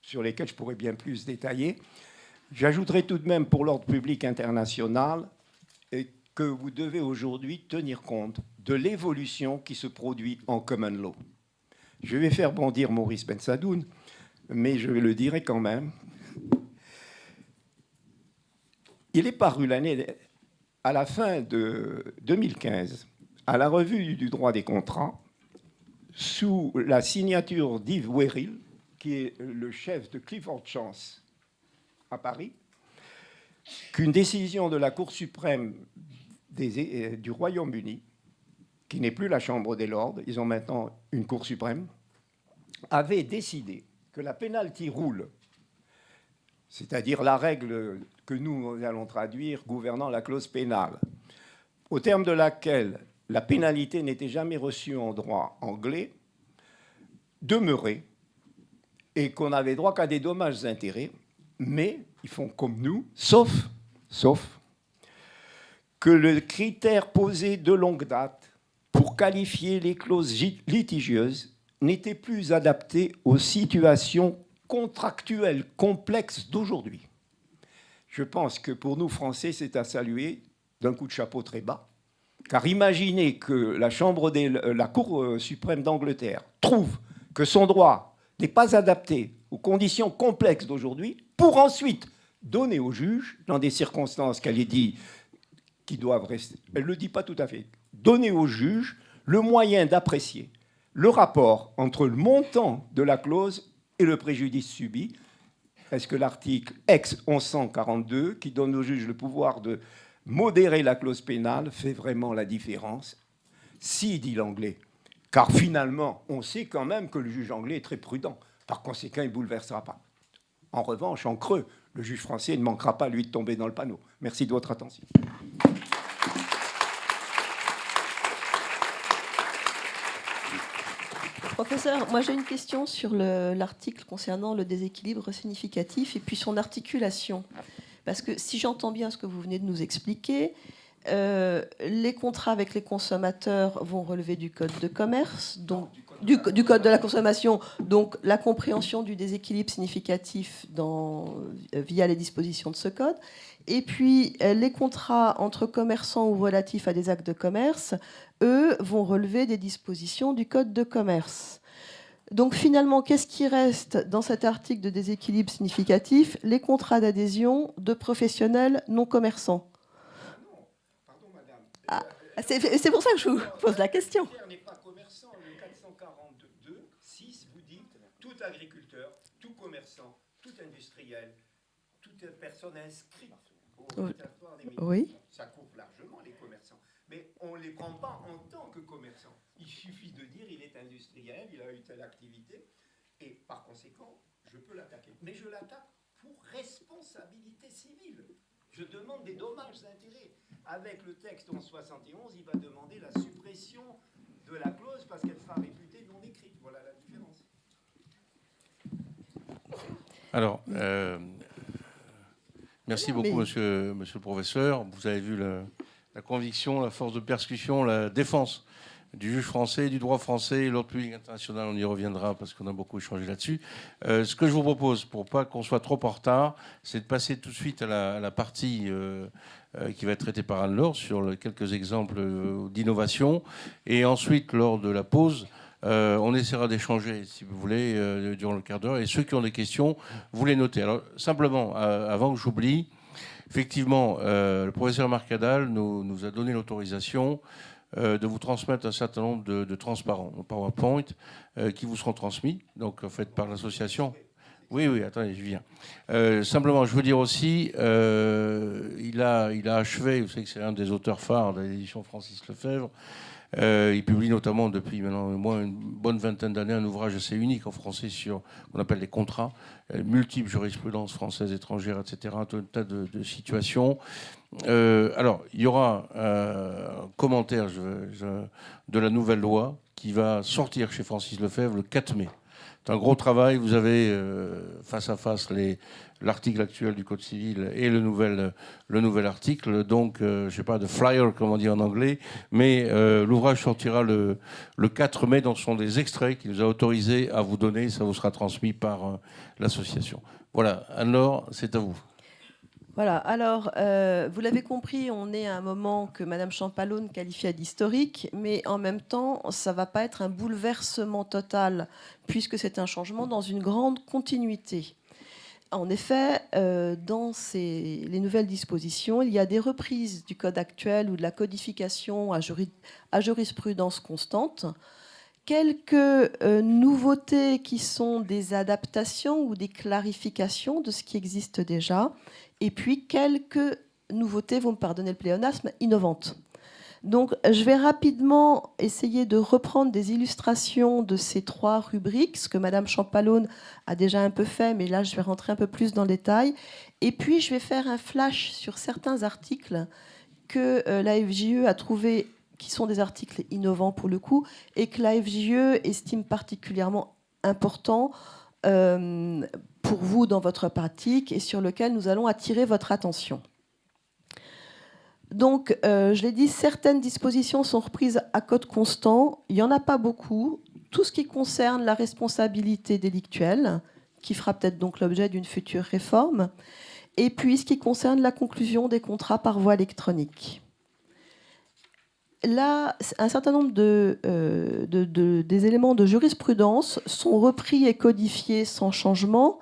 sur lesquels je pourrais bien plus détailler. J'ajouterai tout de même pour l'ordre public international que vous devez aujourd'hui tenir compte de l'évolution qui se produit en common law. Je vais faire bondir Maurice Bensadoun, mais je le dirai quand même. Il est paru à la fin de 2015, à la revue du droit des contrats, sous la signature d'Yves Werril, qui est le chef de Clifford Chance à Paris, qu'une décision de la Cour suprême du Royaume-Uni, qui n'est plus la Chambre des Lords, ils ont maintenant une Cour suprême, avait décidé que la penalty rule, c'est-à-dire la règle que nous allons traduire gouvernant la clause pénale, au terme de laquelle la pénalité n'était jamais reçue en droit anglais, demeurait, et qu'on n'avait droit qu'à des dommages-intérêts, mais ils font comme nous, sauf que le critère posé de longue date pour qualifier les clauses litigieuses n'était plus adapté aux situations contractuelles complexes d'aujourd'hui. Je pense que pour nous, Français, c'est à saluer d'un coup de chapeau très bas, car imaginez que la Cour suprême d'Angleterre trouve que son droit n'est pas adapté aux conditions complexes d'aujourd'hui, pour ensuite donner au juge, dans des circonstances qu'elle ait dit qui doivent rester, elle ne le dit pas tout à fait, donner au juge le moyen d'apprécier le rapport entre le montant de la clause et le préjudice subi. Est-ce que l'article ex 1142, qui donne au juge le pouvoir de modérer la clause pénale, fait vraiment la différence? Si, dit l'anglais, car finalement, on sait quand même que le juge anglais est très prudent. Par conséquent, il ne bouleversera pas. En revanche, en creux, le juge français ne manquera pas, lui, de tomber dans le panneau. Merci de votre attention. Professeur, moi j'ai une question sur l'article concernant le déséquilibre significatif et puis son articulation. Parce que si j'entends bien ce que vous venez de nous expliquer, les contrats avec les consommateurs vont relever du code de commerce, donc du code de la consommation, donc la compréhension du déséquilibre significatif via les dispositions de ce code. Et puis les contrats entre commerçants ou relatifs à des actes de commerce, eux, vont relever des dispositions du code de commerce. Donc finalement, qu'est-ce qui reste dans cet article de déséquilibre significatif? Les contrats d'adhésion de professionnels non commerçants. Non, pardon madame. Ah, c'est pour ça que je vous pose la question. N'est pas commerçant. Le 442.6 vous dit tout agriculteur, tout commerçant, tout industriel, toute personne inscrite au répertoire des métiers. Oui. Ça couvre largement les commerçants. Mais on ne les prend pas en tant que commerçants. Il suffit de dire il est industriel, il a eu telle activité, et par conséquent, je peux l'attaquer. Mais je l'attaque pour responsabilité civile. Je demande des dommages intérêts. Avec le texte 1171, il va demander la suppression de la clause parce qu'elle sera réputée non écrite. Voilà la différence. Alors, merci beaucoup, monsieur le professeur. Vous avez vu la conviction, la force de percussion, la défense du juge français, du droit français et l'ordre public international. On y reviendra parce qu'on a beaucoup échangé là-dessus. Ce que je vous propose, pour pas qu'on soit trop en retard, c'est de passer tout de suite à la partie qui va être traitée par Anne-Laure sur quelques exemples d'innovation. Et ensuite, lors de la pause, on essaiera d'échanger, si vous voulez, durant le quart d'heure. Et ceux qui ont des questions, vous les notez. Alors, simplement, avant que j'oublie, effectivement, le professeur Marcadal nous a donné l'autorisation de vous transmettre un certain nombre de transparents, de PowerPoint, qui vous seront transmis, donc en fait par l'association. Oui, attendez, je viens. Simplement, je veux dire aussi, il a achevé, vous savez que c'est un des auteurs phares de l'édition Francis Lefebvre. Il publie notamment depuis maintenant au moins une bonne vingtaine d'années un ouvrage assez unique en français sur ce qu'on appelle les contrats, multiples jurisprudences françaises, étrangères, etc., un tas de situations. Alors, il y aura un commentaire de la nouvelle loi qui va sortir chez Francis Lefebvre le 4 mai. C'est un gros travail. Vous avez face à face l'article actuel du Code civil et le nouvel article. Donc, je ne sais pas, de flyer, comme on dit en anglais. Mais l'ouvrage sortira le 4 mai. Donc, ce sont des extraits qu'il nous a autorisés à vous donner. Ça vous sera transmis par l'association. Voilà. Anne-Laure, c'est à vous. Voilà, alors, vous l'avez compris, on est à un moment que Mme Champalone qualifiait d'historique, mais en même temps, ça ne va pas être un bouleversement total, puisque c'est un changement dans une grande continuité. En effet, dans les nouvelles dispositions, il y a des reprises du code actuel ou de la codification à jurisprudence constante, quelques nouveautés qui sont des adaptations ou des clarifications de ce qui existe déjà, et puis quelques nouveautés, vous me pardonnez le pléonasme, innovantes. Donc je vais rapidement essayer de reprendre des illustrations de ces trois rubriques, ce que Madame Champalone a déjà un peu fait, mais là je vais rentrer un peu plus dans le détail. Et puis je vais faire un flash sur certains articles que la FJE a trouvé qui sont des articles innovants pour le coup, et que la FJE estime particulièrement importants pour vous dans votre pratique et sur lequel nous allons attirer votre attention. Donc, je l'ai dit, certaines dispositions sont reprises à code constant. Il n'y en a pas beaucoup. Tout ce qui concerne la responsabilité délictuelle, qui fera peut-être donc l'objet d'une future réforme, et puis ce qui concerne la conclusion des contrats par voie électronique. Là, un certain nombre des éléments de jurisprudence sont repris et codifiés sans changement.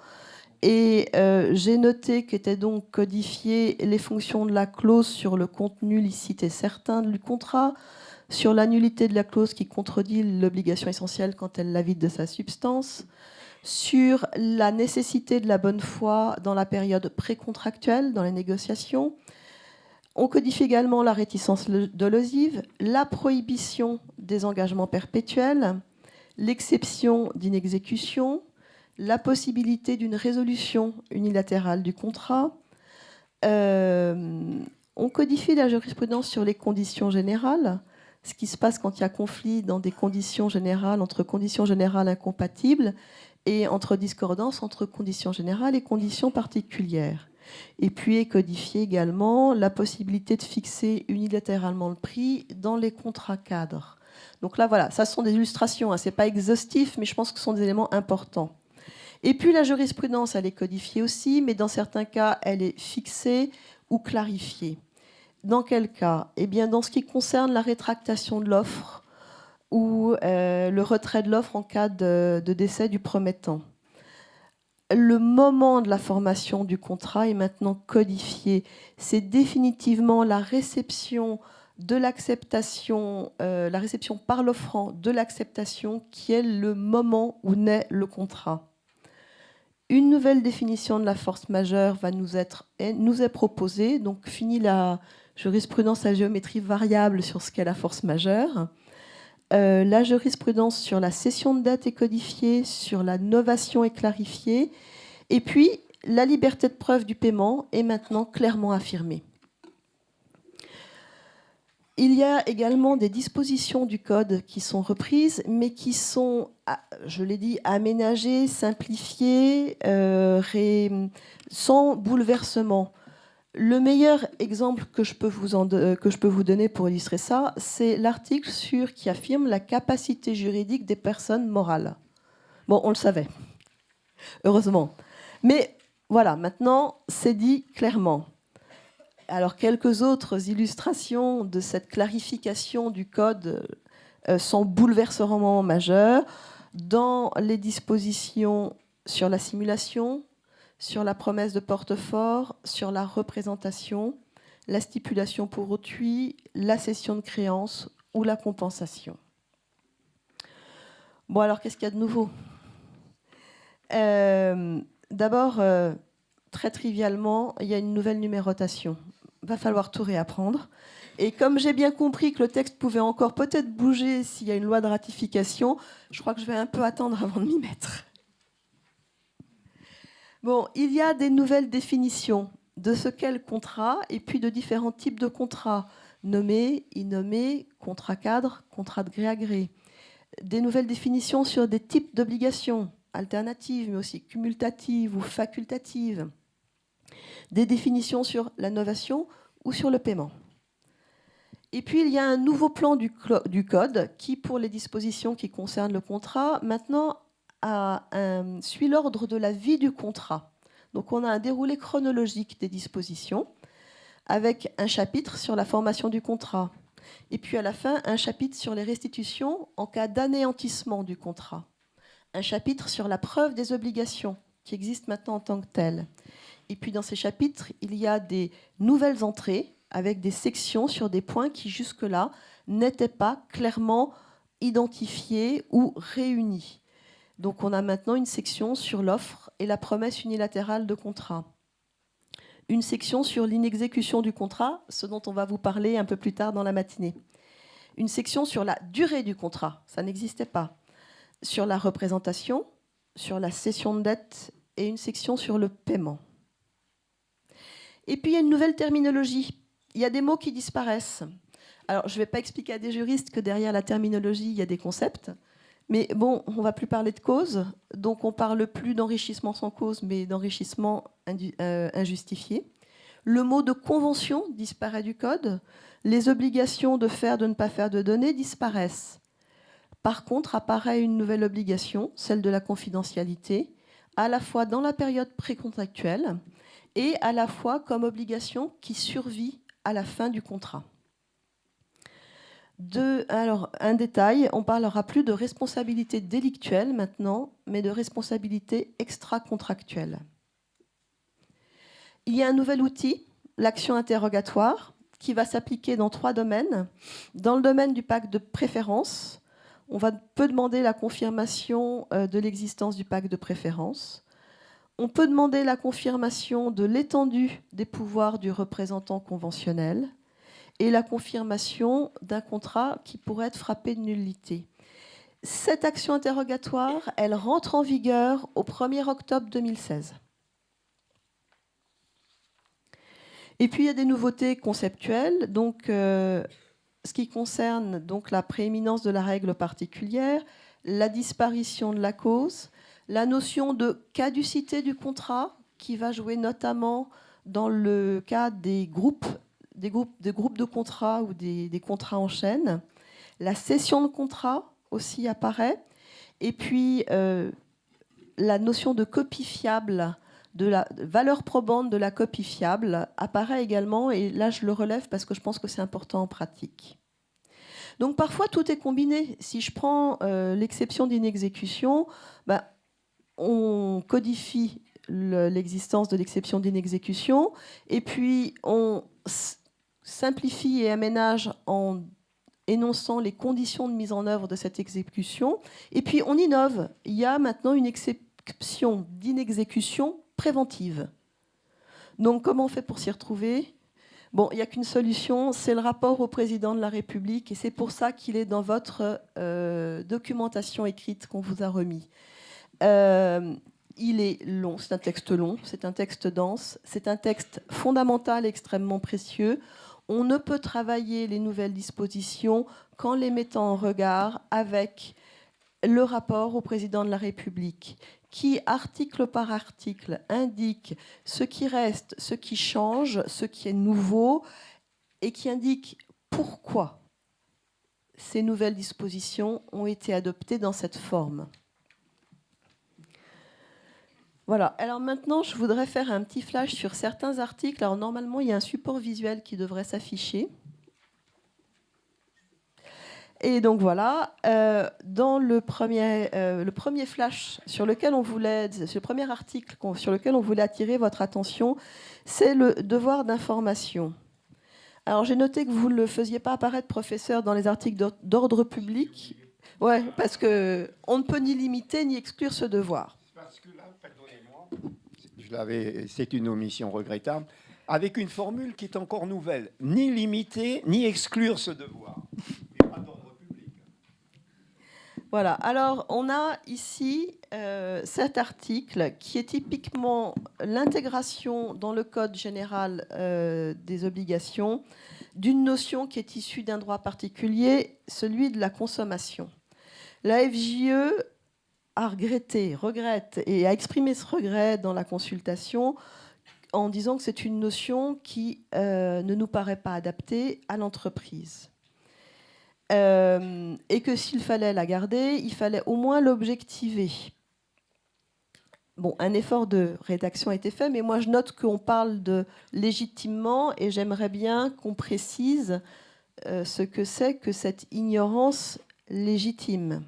Et j'ai noté qu'étaient donc codifiées les fonctions de la clause sur le contenu licite et certain du contrat, sur la nullité de la clause qui contredit l'obligation essentielle quand elle la vide de sa substance, sur la nécessité de la bonne foi dans la période précontractuelle, dans les négociations. On codifie également la réticence dolosive, la prohibition des engagements perpétuels, l'exception d'inexécution, la possibilité d'une résolution unilatérale du contrat. On codifie la jurisprudence sur les conditions générales, ce qui se passe quand il y a conflit dans des conditions générales, entre conditions générales incompatibles et entre discordance entre conditions générales et conditions particulières. Et puis codifier également la possibilité de fixer unilatéralement le prix dans les contrats cadres. Donc là, voilà, ça sont des illustrations, hein, ce n'est pas exhaustif, mais je pense que ce sont des éléments importants. Et puis la jurisprudence, elle est codifiée aussi, mais dans certains cas, elle est fixée ou clarifiée. Dans quel cas? Eh bien, dans ce qui concerne la rétractation de l'offre ou le retrait de l'offre en cas de décès du promettant. Le moment de la formation du contrat est maintenant codifié. C'est définitivement la réception de l'acceptation, la réception par l'offrant de l'acceptation qui est le moment où naît le contrat. Une nouvelle définition de la force majeure nous est proposée. Donc, fini la jurisprudence à géométrie variable sur ce qu'est la force majeure. La jurisprudence sur la cession de dette est codifiée, sur la novation est clarifiée, et puis la liberté de preuve du paiement est maintenant clairement affirmée. Il y a également des dispositions du Code qui sont reprises, mais qui sont, je l'ai dit, aménagées, simplifiées, sans bouleversement. Le meilleur exemple que je peux vous donner pour illustrer ça, c'est l'article qui affirme la capacité juridique des personnes morales. Bon, on le savait, heureusement. Mais voilà, maintenant, c'est dit clairement. Alors, quelques autres illustrations de cette clarification du Code sans bouleversement majeur dans les dispositions sur la simulation, sur la promesse de porte-fort, sur la représentation, la stipulation pour autrui, la cession de créance ou la compensation. Bon, alors, qu'est-ce qu'il y a de nouveau? D'abord, très trivialement, il y a une nouvelle numérotation. Il va falloir tout réapprendre. Et comme j'ai bien compris que le texte pouvait encore peut-être bouger s'il y a une loi de ratification, je crois que je vais un peu attendre avant de m'y mettre. Bon, il y a des nouvelles définitions de ce qu'est le contrat et puis de différents types de contrats, nommés, innommés, contrat cadre, contrat de gré à gré. Des nouvelles définitions sur des types d'obligations alternatives, mais aussi cumulatives ou facultatives. Des définitions sur la novation ou sur le paiement. Et puis, il y a un nouveau plan du Code qui, pour les dispositions qui concernent le contrat, maintenant suit l'ordre de la vie du contrat. Donc, on a un déroulé chronologique des dispositions avec un chapitre sur la formation du contrat. Et puis, à la fin, un chapitre sur les restitutions en cas d'anéantissement du contrat. Un chapitre sur la preuve des obligations qui existent maintenant en tant que telles. Et puis, dans ces chapitres, il y a des nouvelles entrées avec des sections sur des points qui, jusque-là, n'étaient pas clairement identifiés ou réunis. Donc, on a maintenant une section sur l'offre et la promesse unilatérale de contrat. Une section sur l'inexécution du contrat, ce dont on va vous parler un peu plus tard dans la matinée. Une section sur la durée du contrat, ça n'existait pas. Sur la représentation, sur la cession de dette et une section sur le paiement. Et puis, il y a une nouvelle terminologie. Il y a des mots qui disparaissent. Alors, je ne vais pas expliquer à des juristes que derrière la terminologie, il y a des concepts. Mais bon, on ne va plus parler de cause. Donc, on ne parle plus d'enrichissement sans cause, mais d'enrichissement injustifié. Le mot de convention disparaît du Code. Les obligations de faire, de ne pas faire de données disparaissent. Par contre, apparaît une nouvelle obligation, celle de la confidentialité, à la fois dans la période précontractuelle et à la fois comme obligation qui survit à la fin du contrat. Alors, un détail, on ne parlera plus de responsabilité délictuelle maintenant, mais de responsabilité extra-contractuelle. Il y a un nouvel outil, l'action interrogatoire, qui va s'appliquer dans 3 domaines. Dans le domaine du pacte de préférence, on peut demander la confirmation de l'existence du pacte de préférence. On peut demander la confirmation de l'étendue des pouvoirs du représentant conventionnel et la confirmation d'un contrat qui pourrait être frappé de nullité. Cette action interrogatoire, elle rentre en vigueur au 1er octobre 2016. Et puis, il y a des nouveautés conceptuelles. Donc, ce qui concerne donc la prééminence de la règle particulière, la disparition de la cause, la notion de caducité du contrat, qui va jouer notamment dans le cas des groupes de contrats ou des contrats en chaîne. La cession de contrat aussi apparaît. Et puis, la notion de copie fiable, de la valeur probante de la copie fiable apparaît également. Et là, je le relève parce que je pense que c'est important en pratique. Donc, parfois, tout est combiné. Si je prends l'exception d'inexécution, on codifie l'existence de l'exception d'inexécution et puis on simplifie et aménage en énonçant les conditions de mise en œuvre de cette exécution. Et puis on innove. Il y a maintenant une exception d'inexécution préventive. Donc comment on fait pour s'y retrouver ? Bon, il n'y a qu'une solution, c'est le rapport au président de la République, et c'est pour ça qu'il est dans votre documentation écrite qu'on vous a remis. Il est long, c'est un texte long, c'est un texte dense, c'est un texte fondamental, extrêmement précieux. On ne peut travailler les nouvelles dispositions qu'en les mettant en regard avec le rapport au président de la République, qui, article par article, indique ce qui reste, ce qui change, ce qui est nouveau, et qui indique pourquoi ces nouvelles dispositions ont été adoptées dans cette forme. Voilà. Alors maintenant, je voudrais faire un petit flash sur certains articles. Alors normalement, il y a un support visuel qui devrait s'afficher. Et donc voilà, dans le premier flash sur lequel on voulait, ce premier article sur lequel on voulait attirer votre attention, c'est le devoir d'information. Alors j'ai noté que vous ne le faisiez pas apparaître, professeur, dans les articles d'ordre public. Ouais, parce qu'on ne peut ni limiter ni exclure ce devoir. Parce que là, pardonnez-moi, c'est une omission regrettable, avec une formule qui est encore nouvelle. Ni limiter, ni exclure ce devoir. Et pas d'ordre public. Voilà. Alors, on a ici cet article qui est typiquement l'intégration dans le Code général des obligations d'une notion qui est issue d'un droit particulier, celui de la consommation. La FJE regrette et a exprimé ce regret dans la consultation en disant que c'est une notion qui ne nous paraît pas adaptée à l'entreprise. Et que s'il fallait la garder, il fallait au moins l'objectiver. Bon, un effort de rédaction a été fait, mais moi je note qu'on parle de légitimement et j'aimerais bien qu'on précise ce que c'est que cette ignorance légitime.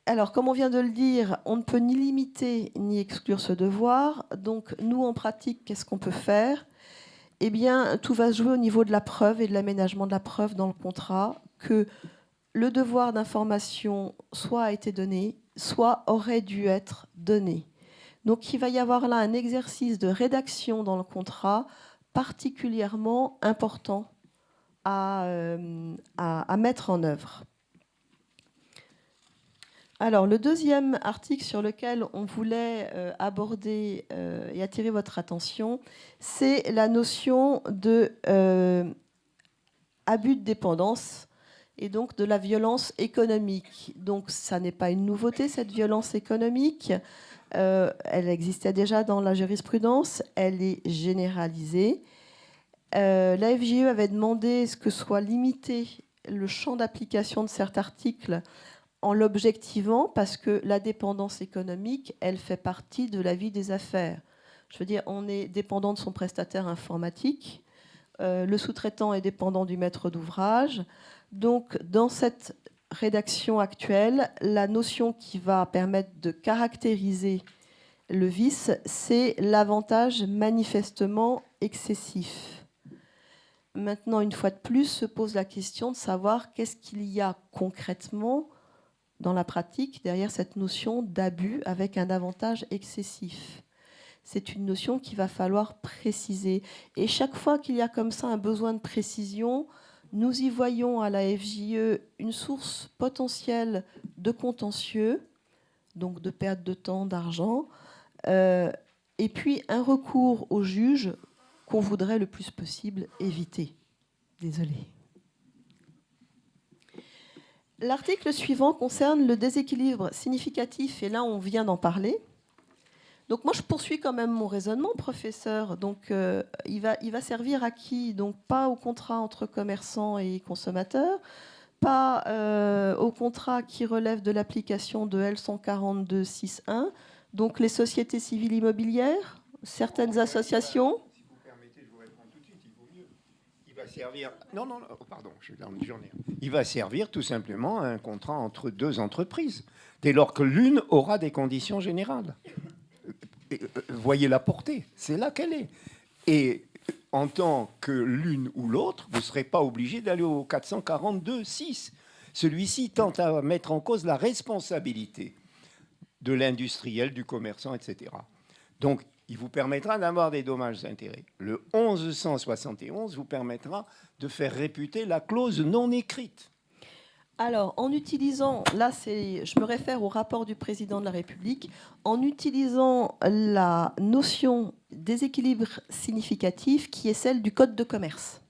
Alors, comme on vient de le dire, on ne peut ni limiter ni exclure ce devoir. Donc, nous, en pratique, qu'est-ce qu'on peut faire ? Eh bien, tout va se jouer au niveau de la preuve et de l'aménagement de la preuve dans le contrat, que le devoir d'information soit a été donné, soit aurait dû être donné. Donc, il va y avoir là un exercice de rédaction dans le contrat particulièrement important à mettre en œuvre. Alors, le deuxième article sur lequel on voulait aborder et attirer votre attention, c'est la notion de abus de dépendance et donc de la violence économique. Donc, ça n'est pas une nouveauté, cette violence économique. Elle existait déjà dans la jurisprudence, elle est généralisée. La FJE avait demandé ce que soit limité le champ d'application de cet article en l'objectivant, parce que la dépendance économique, elle fait partie de la vie des affaires. Je veux dire, on est dépendant de son prestataire informatique, le sous-traitant est dépendant du maître d'ouvrage. Donc, dans cette rédaction actuelle, la notion qui va permettre de caractériser le vice, c'est l'avantage manifestement excessif. Maintenant, une fois de plus, se pose la question de savoir qu'est-ce qu'il y a concrètement dans la pratique derrière cette notion d'abus avec un avantage excessif. C'est une notion qu'il va falloir préciser. Et chaque fois qu'il y a comme ça un besoin de précision, nous y voyons à la FJE une source potentielle de contentieux, donc de perte de temps, d'argent, et puis un recours au juge qu'on voudrait le plus possible éviter. Désolée. L'article suivant concerne le déséquilibre significatif, et là on vient d'en parler. Donc moi je poursuis quand même mon raisonnement, professeur. Donc il va servir à qui? Donc pas au contrat entre commerçants et consommateurs, pas au contrat qui relève de l'application de L142.6.1, donc les sociétés civiles immobilières, certaines associations. Si vous permettez, je vous réponds tout de suite, il vaut mieux. Il va servir. Non, pardon, je suis dans une journée. Il va servir tout simplement à un contrat entre deux entreprises, dès lors que l'une aura des conditions générales. Voyez la portée, c'est là qu'elle est. Et en tant que l'une ou l'autre, vous ne serez pas obligé d'aller au 442.6. Celui-ci tente à mettre en cause la responsabilité de l'industriel, du commerçant, etc. Donc, il vous permettra d'avoir des dommages-intérêts. Le 1171 vous permettra de faire réputer la clause non écrite. Alors, en utilisant, là, je me réfère au rapport du président de la République, en utilisant la notion déséquilibre significatif qui est celle du Code de commerce.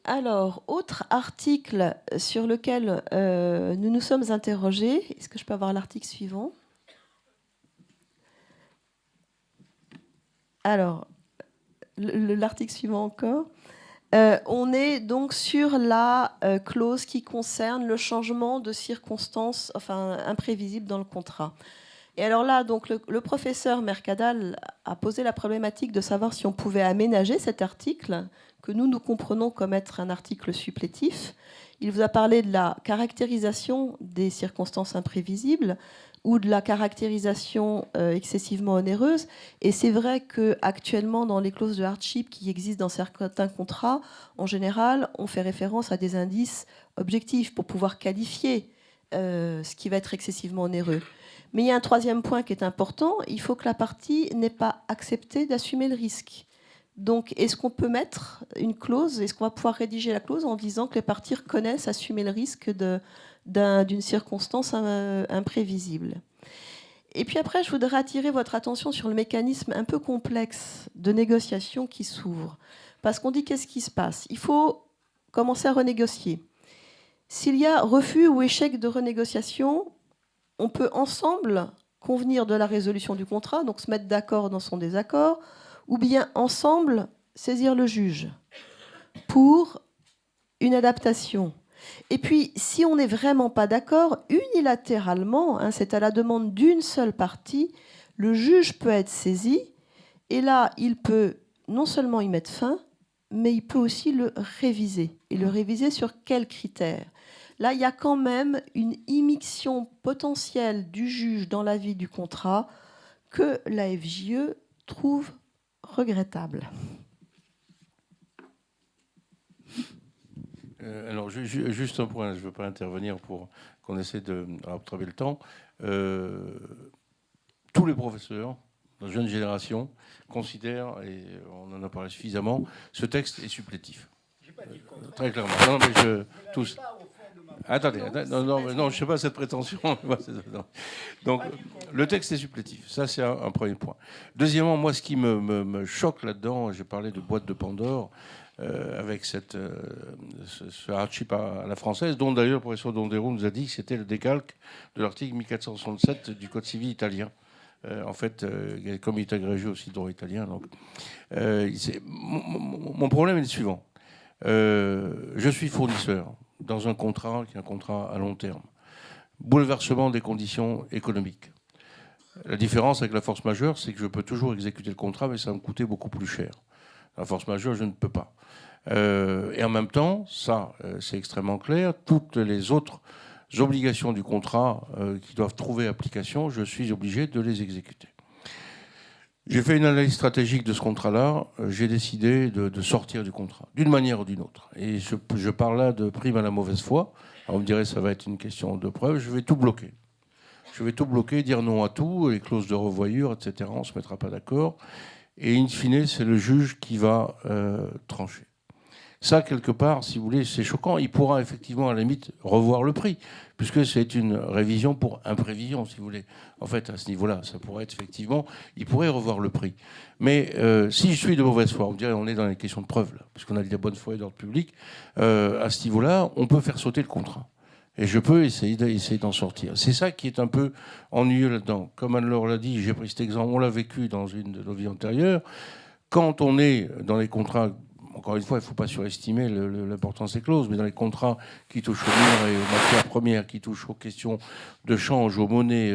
Alors, autre article sur lequel nous nous sommes interrogés, est-ce que je peux avoir l'article suivant? Alors, l'article suivant encore. On est donc sur la clause qui concerne le changement de circonstances, enfin imprévisibles dans le contrat. Et alors là, donc le professeur Mercadal a posé la problématique de savoir si on pouvait aménager cet article, que nous comprenons comme être un article supplétif. Il vous a parlé de la caractérisation des circonstances imprévisibles ou de la caractérisation excessivement onéreuse. Et c'est vrai qu'actuellement, dans les clauses de hardship qui existent dans certains contrats, en général, on fait référence à des indices objectifs pour pouvoir qualifier ce qui va être excessivement onéreux. Mais il y a un troisième point qui est important, il faut que la partie n'ait pas accepté d'assumer le risque. Donc, est-ce qu'on peut mettre une clause, est-ce qu'on va pouvoir rédiger la clause en disant que les parties reconnaissent assumer le risque d'une circonstance imprévisible? Et puis après, je voudrais attirer votre attention sur le mécanisme un peu complexe de négociation qui s'ouvre. Parce qu'on dit qu'est-ce qui se passe? Il faut commencer à renégocier. S'il y a refus ou échec de renégociation, on peut ensemble convenir de la résolution du contrat, donc se mettre d'accord dans son désaccord, ou bien ensemble saisir le juge pour une adaptation. Et puis, si on n'est vraiment pas d'accord, unilatéralement, c'est à la demande d'une seule partie, le juge peut être saisi, et là, il peut non seulement y mettre fin, mais il peut aussi le réviser. Et le réviser sur quels critères? Là, il y a quand même une immixtion potentielle du juge dans la vie du contrat que la FJE trouve regrettable. Alors, juste un point, je ne veux pas intervenir pour qu'on essaie de rattraper le temps. Tous les professeurs, la jeune génération, considèrent, et on en a parlé suffisamment, ce texte est supplétif. Très clairement. Non, mais tous. Attendez, non, je ne sais pas cette prétention. Donc, le texte est supplétif. Ça, c'est un premier point. Deuxièmement, moi, ce qui me choque là-dedans, j'ai parlé de boîte de Pandore, avec ce hardship à la française, dont d'ailleurs le professeur Dondero nous a dit que c'était le décalque de l'article 1467 du Code civil italien. En fait, comme il est agrégé aussi de droit italien. Donc, mon problème est le suivant. Je suis fournisseur dans un contrat qui est un contrat à long terme. Bouleversement des conditions économiques. La différence avec la force majeure, c'est que je peux toujours exécuter le contrat, mais ça va me coûter beaucoup plus cher. La force majeure, je ne peux pas. Et en même temps, ça, c'est extrêmement clair, toutes les autres obligations du contrat qui doivent trouver application, je suis obligé de les exécuter. J'ai fait une analyse stratégique de ce contrat-là. J'ai décidé de sortir du contrat, d'une manière ou d'une autre. Et je parle là de prime à la mauvaise foi. Alors on me dirait que ça va être une question de preuve. Je vais tout bloquer. Je vais tout bloquer, dire non à tout, les clauses de revoyure, etc. On ne se mettra pas d'accord. Et in fine, c'est le juge qui va trancher. Ça, quelque part, si vous voulez, c'est choquant. Il pourra effectivement, à la limite, revoir le prix, puisque c'est une révision pour imprévision, si vous voulez. En fait, à ce niveau-là, ça pourrait être effectivement, il pourrait revoir le prix. Mais si je suis de mauvaise foi, on est dans les questions de preuve, là, puisqu'on a dit la bonne foi et d'ordre public, à ce niveau-là, on peut faire sauter le contrat. Et je peux essayer d'en sortir. C'est ça qui est un peu ennuyeux là-dedans. Comme Anne-Laure l'a dit, j'ai pris cet exemple, on l'a vécu dans une de nos vies antérieures. Quand on est dans les contrats, encore une fois, il ne faut pas surestimer l'importance des clauses, mais dans les contrats qui touchent aux mines et aux matières premières, qui touchent aux questions de change, aux monnaies,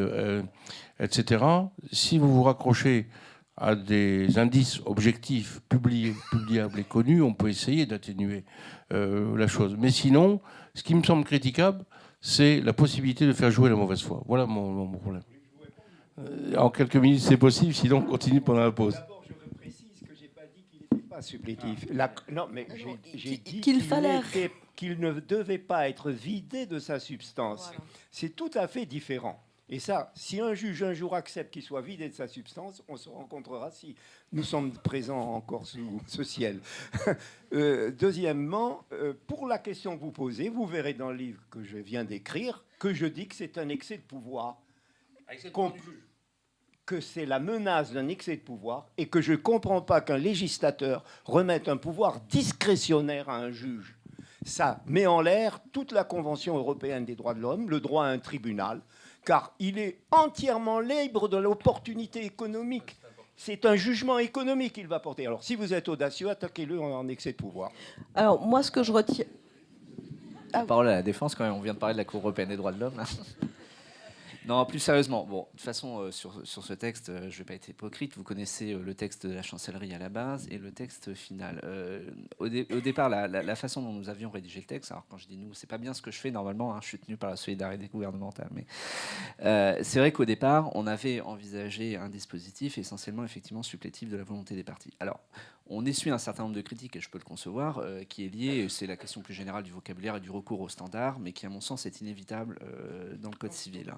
etc., si vous vous raccrochez à des indices objectifs publiables et connus, on peut essayer d'atténuer la chose. Mais sinon, ce qui me semble critiquable, c'est la possibilité de faire jouer la mauvaise foi. Voilà mon problème. En quelques minutes, c'est possible, sinon on continue pendant la pause. D'abord, je précise que je n'ai pas dit qu'il n'était pas supplétif. Non, mais j'ai dit qu'il ne devait pas être vidé de sa substance. Voilà. C'est tout à fait différent. Et ça, si un juge un jour accepte qu'il soit vidé de sa substance, on se rencontrera si nous sommes présents encore sous ce ciel. Deuxièmement, pour la question que vous posez, vous verrez dans le livre que je viens d'écrire que je dis que c'est un excès de pouvoir. Que c'est la menace d'un excès de pouvoir et que je ne comprends pas qu'un législateur remette un pouvoir discrétionnaire à un juge. Ça met en l'air toute la Convention européenne des droits de l'homme, le droit à un tribunal, car il est entièrement libre de l'opportunité économique. C'est un jugement économique qu'il va porter. Alors, si vous êtes audacieux, attaquez-le en excès de pouvoir. Alors, moi, ce que je retiens... La parole à la défense, quand même. On vient de parler de la Cour européenne des droits de l'homme. Non, plus sérieusement, bon, de toute façon, sur ce texte, je ne vais pas être hypocrite. Vous connaissez le texte de la chancellerie à la base et le texte final. Au départ, la façon dont nous avions rédigé le texte, alors quand je dis nous, c'est pas bien ce que je fais normalement, hein, je suis tenu par la solidarité gouvernementale, mais c'est vrai qu'au départ, on avait envisagé un dispositif essentiellement effectivement supplétif de la volonté des partis. Alors, on essuie un certain nombre de critiques, et je peux le concevoir, qui est lié, c'est la question plus générale du vocabulaire et du recours aux standards, mais qui, à mon sens, est inévitable dans le Code civil.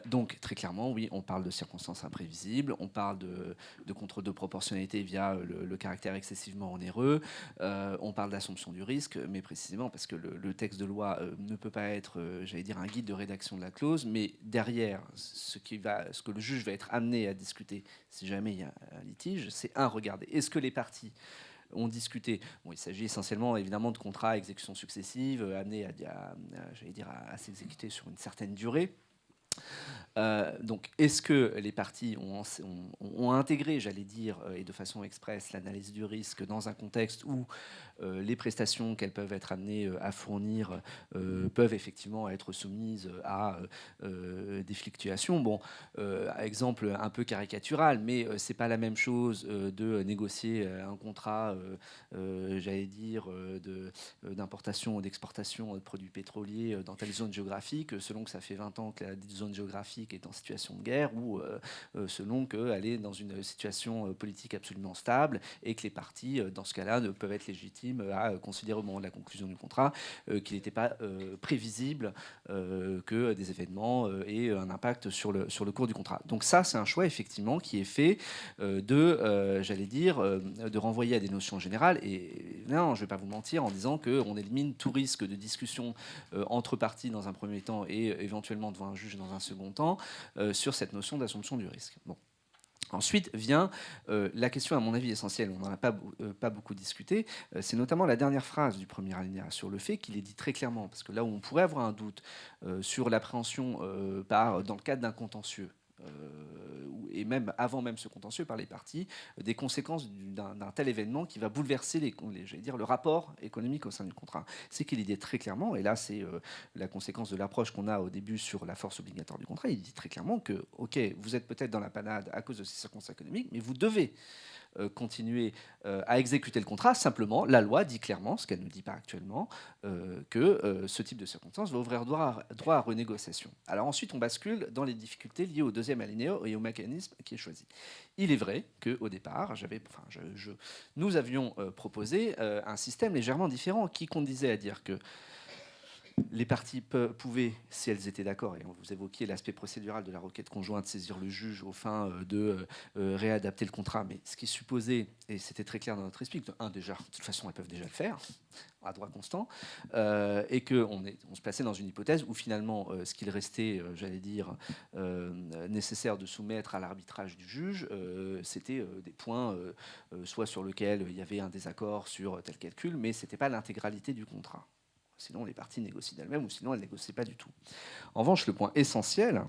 Donc, très clairement, oui, on parle de circonstances imprévisibles, on parle de contrôle de proportionnalité via le caractère excessivement onéreux, on parle d'assomption du risque, mais précisément parce que le texte de loi ne peut pas être, j'allais dire, un guide de rédaction de la clause, mais derrière, ce que le juge va être amené à discuter si jamais il y a un litige, c'est regarder, est-ce que les parties ont discuté. Bon, il s'agit essentiellement, évidemment, de contrats à exécution successive, amenés à s'exécuter sur une certaine durée. Donc, est-ce que les parties ont intégré, j'allais dire, et de façon expresse, l'analyse du risque dans un contexte où les prestations qu'elles peuvent être amenées à fournir peuvent effectivement être soumises à des fluctuations. Bon, exemple un peu caricatural, mais c'est pas la même chose de négocier un contrat, j'allais dire, d'importation ou d'exportation de produits pétroliers dans telle zone géographique, selon que ça fait 20 ans que la zone géographique est en situation de guerre, ou selon qu'elle est dans une situation politique absolument stable et que les parties, dans ce cas-là, ne peuvent être légitimes à considérer au moment de la conclusion du contrat qu'il n'était pas prévisible que des événements aient un impact sur le cours du contrat. Donc ça, c'est un choix effectivement qui est fait de renvoyer à des notions générales. Et non, je ne vais pas vous mentir en disant qu'on élimine tout risque de discussion entre parties dans un premier temps et éventuellement devant un juge dans un second temps sur cette notion d'assomption du risque. Bon. Ensuite vient la question, à mon avis, essentielle, on n'en a pas beaucoup discuté, c'est notamment la dernière phrase du premier alinéa, sur le fait qu'il est dit très clairement, parce que là où on pourrait avoir un doute sur l'appréhension dans le cadre d'un contentieux, et même avant même ce contentieux par les parties, des conséquences d'un tel événement qui va bouleverser le rapport économique au sein du contrat. C'est qu'il y dit très clairement, et là c'est la conséquence de l'approche qu'on a au début sur la force obligatoire du contrat, il dit très clairement que, ok, vous êtes peut-être dans la panade à cause de ces circonstances économiques, mais vous devez continuer à exécuter le contrat. Simplement, la loi dit clairement, ce qu'elle ne dit pas actuellement, que ce type de circonstances va ouvrir droit à renégociation. Alors ensuite, on bascule dans les difficultés liées au deuxième alinéa et au mécanisme qui est choisi. Il est vrai qu'au départ, nous avions proposé un système légèrement différent qui conduisait à dire que Les parties pouvaient, si elles étaient d'accord, et vous évoquiez l'aspect procédural de la requête conjointe, saisir le juge aux fins de réadapter le contrat. Mais ce qui supposait, et c'était très clair dans notre esprit, que, déjà, de toute façon, elles peuvent déjà le faire, à droit constant, et qu'on se plaçait dans une hypothèse où finalement, ce qu'il restait, j'allais dire, nécessaire de soumettre à l'arbitrage du juge, c'était des points, soit sur lesquels il y avait un désaccord sur tel calcul, mais ce n'était pas l'intégralité du contrat. Sinon, les parties négocient d'elles-mêmes, ou sinon, elles ne négocient pas du tout. En revanche, le point essentiel,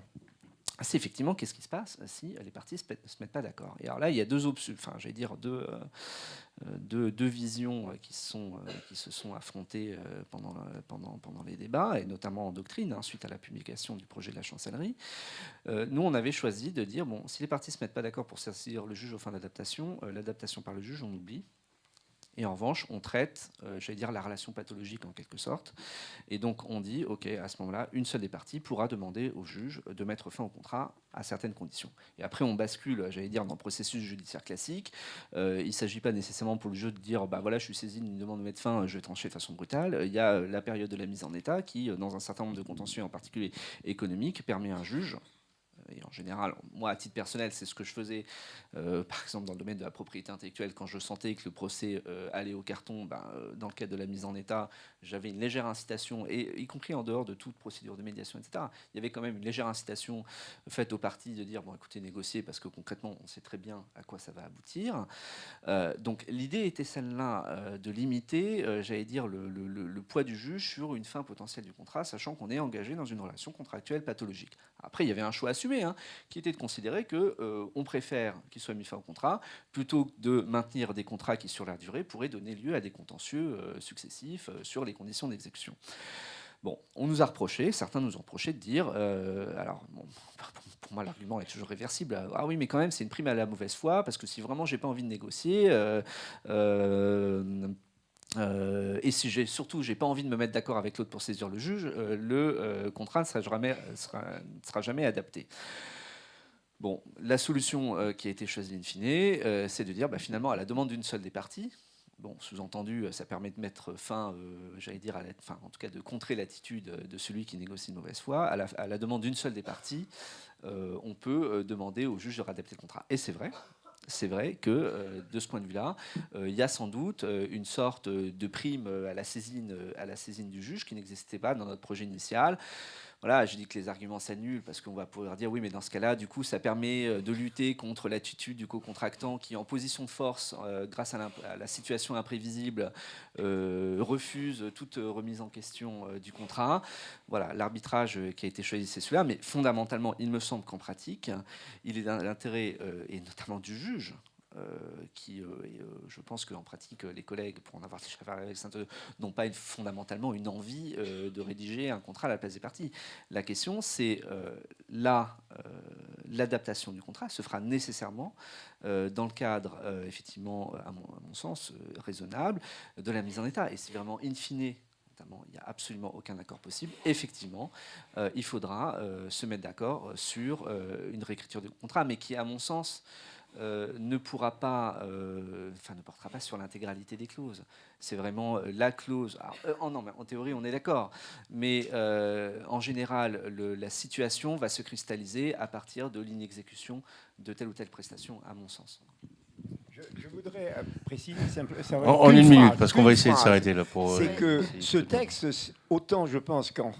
c'est effectivement qu'est-ce qui se passe si les parties ne se mettent pas d'accord. Et alors là, il y a deux options, enfin, j'allais dire deux visions qui se sont affrontées pendant les débats, et notamment en doctrine, suite à la publication du projet de la chancellerie. Nous, on avait choisi de dire, bon, si les parties ne se mettent pas d'accord pour saisir le juge aux fins d'adaptation, l'adaptation par le juge, on oublie. Et en revanche, on traite, j'allais dire, la relation pathologique en quelque sorte. Et donc, on dit, OK, à ce moment-là, une seule des parties pourra demander au juge de mettre fin au contrat à certaines conditions. Et après, on bascule, j'allais dire, dans le processus judiciaire classique. Il ne s'agit pas nécessairement pour le juge de dire, bah voilà, je suis saisi d'une demande de mettre fin, je vais trancher de façon brutale. Il y a la période de la mise en état qui, dans un certain nombre de contentieux, en particulier économiques, permet à un juge... Et en général, moi, à titre personnel, c'est ce que je faisais, par exemple, dans le domaine de la propriété intellectuelle, quand je sentais que le procès allait au carton, dans le cadre de la mise en état, j'avais une légère incitation, et y compris en dehors de toute procédure de médiation, etc., il y avait quand même une légère incitation faite aux parties de dire, bon, écoutez, négociez, parce que concrètement, on sait très bien à quoi ça va aboutir. Donc, l'idée était celle-là, de limiter, j'allais dire, le poids du juge sur une fin potentielle du contrat, sachant qu'on est engagé dans une relation contractuelle pathologique. Après, il y avait un choix assumé, qui était de considérer qu'on préfère qu'il soit mis fin au contrat plutôt que de maintenir des contrats qui, sur la durée, pourraient donner lieu à des contentieux successifs sur les conditions d'exécution. Bon, on nous a reproché, certains nous ont reproché de dire, alors, bon, pour moi, l'argument est toujours réversible. Ah oui, mais quand même, c'est une prime à la mauvaise foi, parce que si vraiment j'ai pas envie de négocier, et si j'ai pas envie de me mettre d'accord avec l'autre pour saisir le juge, le contrat ne sera jamais adapté. Bon, la solution qui a été choisie in fine, c'est de dire finalement à la demande d'une seule des parties. Bon, sous-entendu, ça permet de mettre fin, j'allais dire, en tout cas de contrer l'attitude de celui qui négocie de mauvaise foi. À la demande d'une seule des parties, on peut demander au juge de réadapter le contrat. Et c'est vrai que de ce point de vue-là, il y a sans doute une sorte de prime à la saisine du juge qui n'existait pas dans notre projet initial. Voilà, je dis que les arguments s'annulent parce qu'on va pouvoir dire oui, mais dans ce cas-là, du coup, ça permet de lutter contre l'attitude du co-contractant qui, en position de force, grâce à la situation imprévisible, refuse toute remise en question du contrat. Voilà, l'arbitrage qui a été choisi, c'est celui-là, mais fondamentalement, il me semble qu'en pratique, il est dans l'intérêt, et notamment du juge, je pense qu'en pratique, les collègues, pour en avoir déjà parlé avec Saint-Eudes, n'ont pas fondamentalement une envie de rédiger un contrat à la place des parties. La question, c'est l'adaptation du contrat se fera nécessairement dans le cadre, effectivement, à mon sens, raisonnable, de la mise en état. Et si vraiment, in fine, il n'y a absolument aucun accord possible, effectivement, il faudra se mettre d'accord sur une réécriture du contrat, mais qui, à mon sens, ne portera pas sur l'intégralité des clauses. C'est vraiment la clause. Alors, non, mais en théorie, on est d'accord. Mais en général, la situation va se cristalliser à partir de l'inexécution de telle ou telle prestation, à mon sens. Je voudrais préciser simplement. En une minute, parce qu'on va essayer de s'arrêter là. C'est que ce texte, autant je pense qu'en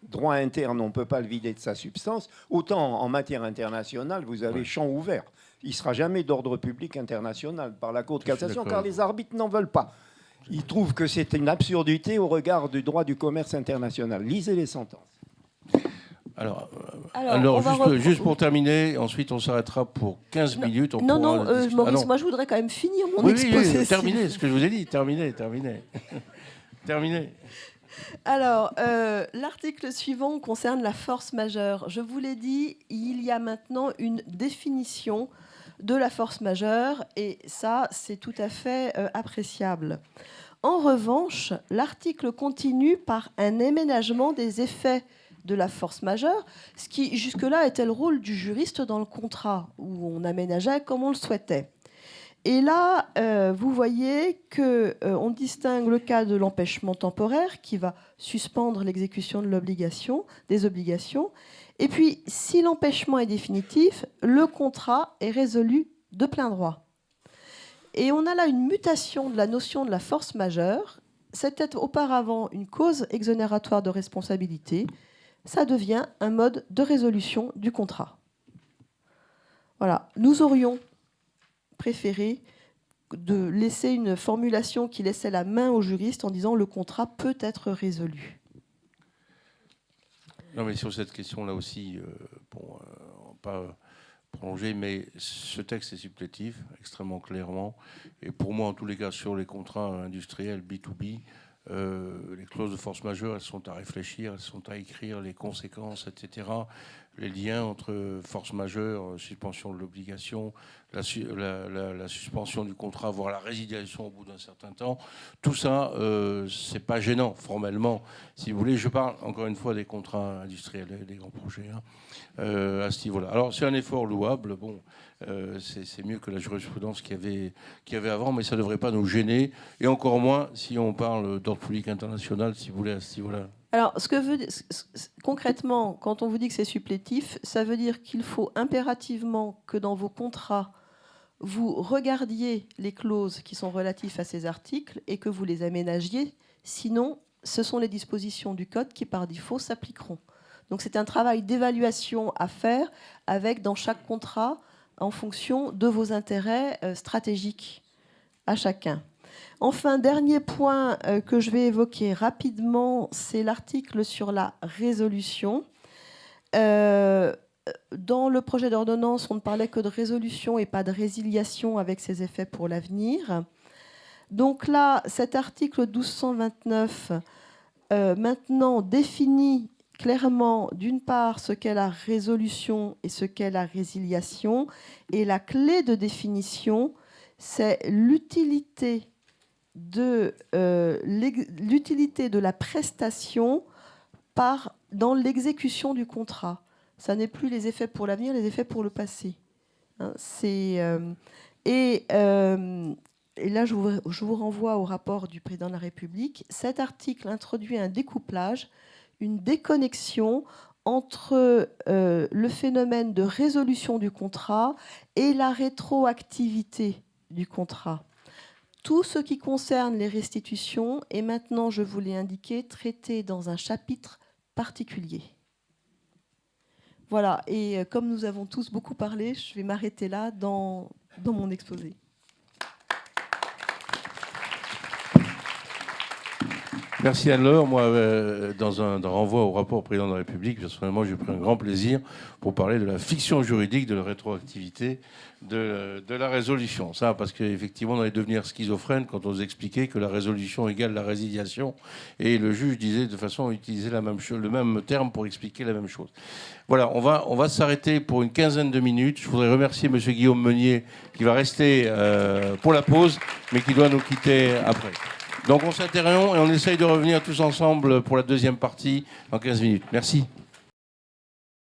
droit interne, on ne peut pas le vider de sa substance, autant en matière internationale, vous avez champ ouvert. Il ne sera jamais d'ordre public international par la Cour de cassation, car les arbitres n'en veulent pas. Ils trouvent que c'est une absurdité au regard du droit du commerce international. Lisez les sentences. Alors juste pour terminer, ensuite on s'arrêtera pour 15 minutes. Maurice, moi je voudrais quand même finir mon exposé. Oui, terminez ce que je vous ai dit, terminez. Alors, l'article suivant concerne la force majeure. Je vous l'ai dit, il y a maintenant une définition de la force majeure, et ça, c'est tout à fait appréciable. En revanche, l'article continue par un aménagement des effets de la force majeure, ce qui jusque-là était le rôle du juriste dans le contrat, où on aménageait comme on le souhaitait. Et là, vous voyez qu'on distingue le cas de l'empêchement temporaire qui va suspendre l'exécution de des obligations. Et puis, si l'empêchement est définitif, le contrat est résolu de plein droit. Et on a là une mutation de la notion de la force majeure. C'était auparavant une cause exonératoire de responsabilité. Ça devient un mode de résolution du contrat. Voilà. Nous aurions préféré de laisser une formulation qui laissait la main au juriste en disant le contrat peut être résolu. Non, mais sur cette question-là aussi, on va pas prolonger, mais ce texte est supplétif, extrêmement clairement. Et pour moi, en tous les cas, sur les contrats industriels B2B, les clauses de force majeure, elles sont à réfléchir, elles sont à écrire, les conséquences, etc. Les liens entre force majeure, suspension de l'obligation, la suspension du contrat, voire la résiliation au bout d'un certain temps. Tout ça, c'est pas gênant formellement. Si vous voulez, je parle encore une fois des contrats industriels, des grands projets à ce niveau-là. Alors c'est un effort louable. Bon, c'est mieux que la jurisprudence qu'il y avait avant, mais ça ne devrait pas nous gêner, et encore moins si on parle d'ordre public international, si vous voulez, à ce niveau-là. Alors, concrètement, quand on vous dit que c'est supplétif, ça veut dire qu'il faut impérativement que dans vos contrats, vous regardiez les clauses qui sont relatives à ces articles et que vous les aménagiez. Sinon, ce sont les dispositions du Code qui, par défaut, s'appliqueront. Donc, c'est un travail d'évaluation à faire avec, dans chaque contrat, en fonction de vos intérêts stratégiques à chacun. Enfin, dernier point que je vais évoquer rapidement, c'est l'article sur la résolution. Dans le projet d'ordonnance, on ne parlait que de résolution et pas de résiliation avec ses effets pour l'avenir. Donc là, cet article 1229 maintenant définit clairement, d'une part, ce qu'est la résolution et ce qu'est la résiliation. Et la clé de définition, c'est l'utilité de la prestation dans l'exécution du contrat. Ça n'est plus les effets pour l'avenir, les effets pour le passé. Hein, et là, je vous renvoie au rapport du président de la République. Cet article introduit un découplage, une déconnexion entre le phénomène de résolution du contrat et la rétroactivité du contrat. Tout ce qui concerne les restitutions est maintenant, je vous l'ai indiqué, traité dans un chapitre particulier. Voilà, et comme nous avons tous beaucoup parlé, je vais m'arrêter là dans mon exposé. Merci Anne-Laure. Moi, dans un renvoi au rapport au président de la République, personnellement, j'ai pris un grand plaisir pour parler de la fiction juridique, de la rétroactivité, de la résolution. Ça, parce qu'effectivement, on allait devenir schizophrène quand on nous expliquait que la résolution égale la résiliation. Et le juge disait de façon à utiliser le même terme pour expliquer la même chose. Voilà, on va s'arrêter pour une quinzaine de minutes. Je voudrais remercier M. Guillaume Meunier, qui va rester pour la pause, mais qui doit nous quitter après. Donc on s'interrompt et on essaye de revenir tous ensemble pour la deuxième partie dans 15 minutes. Merci.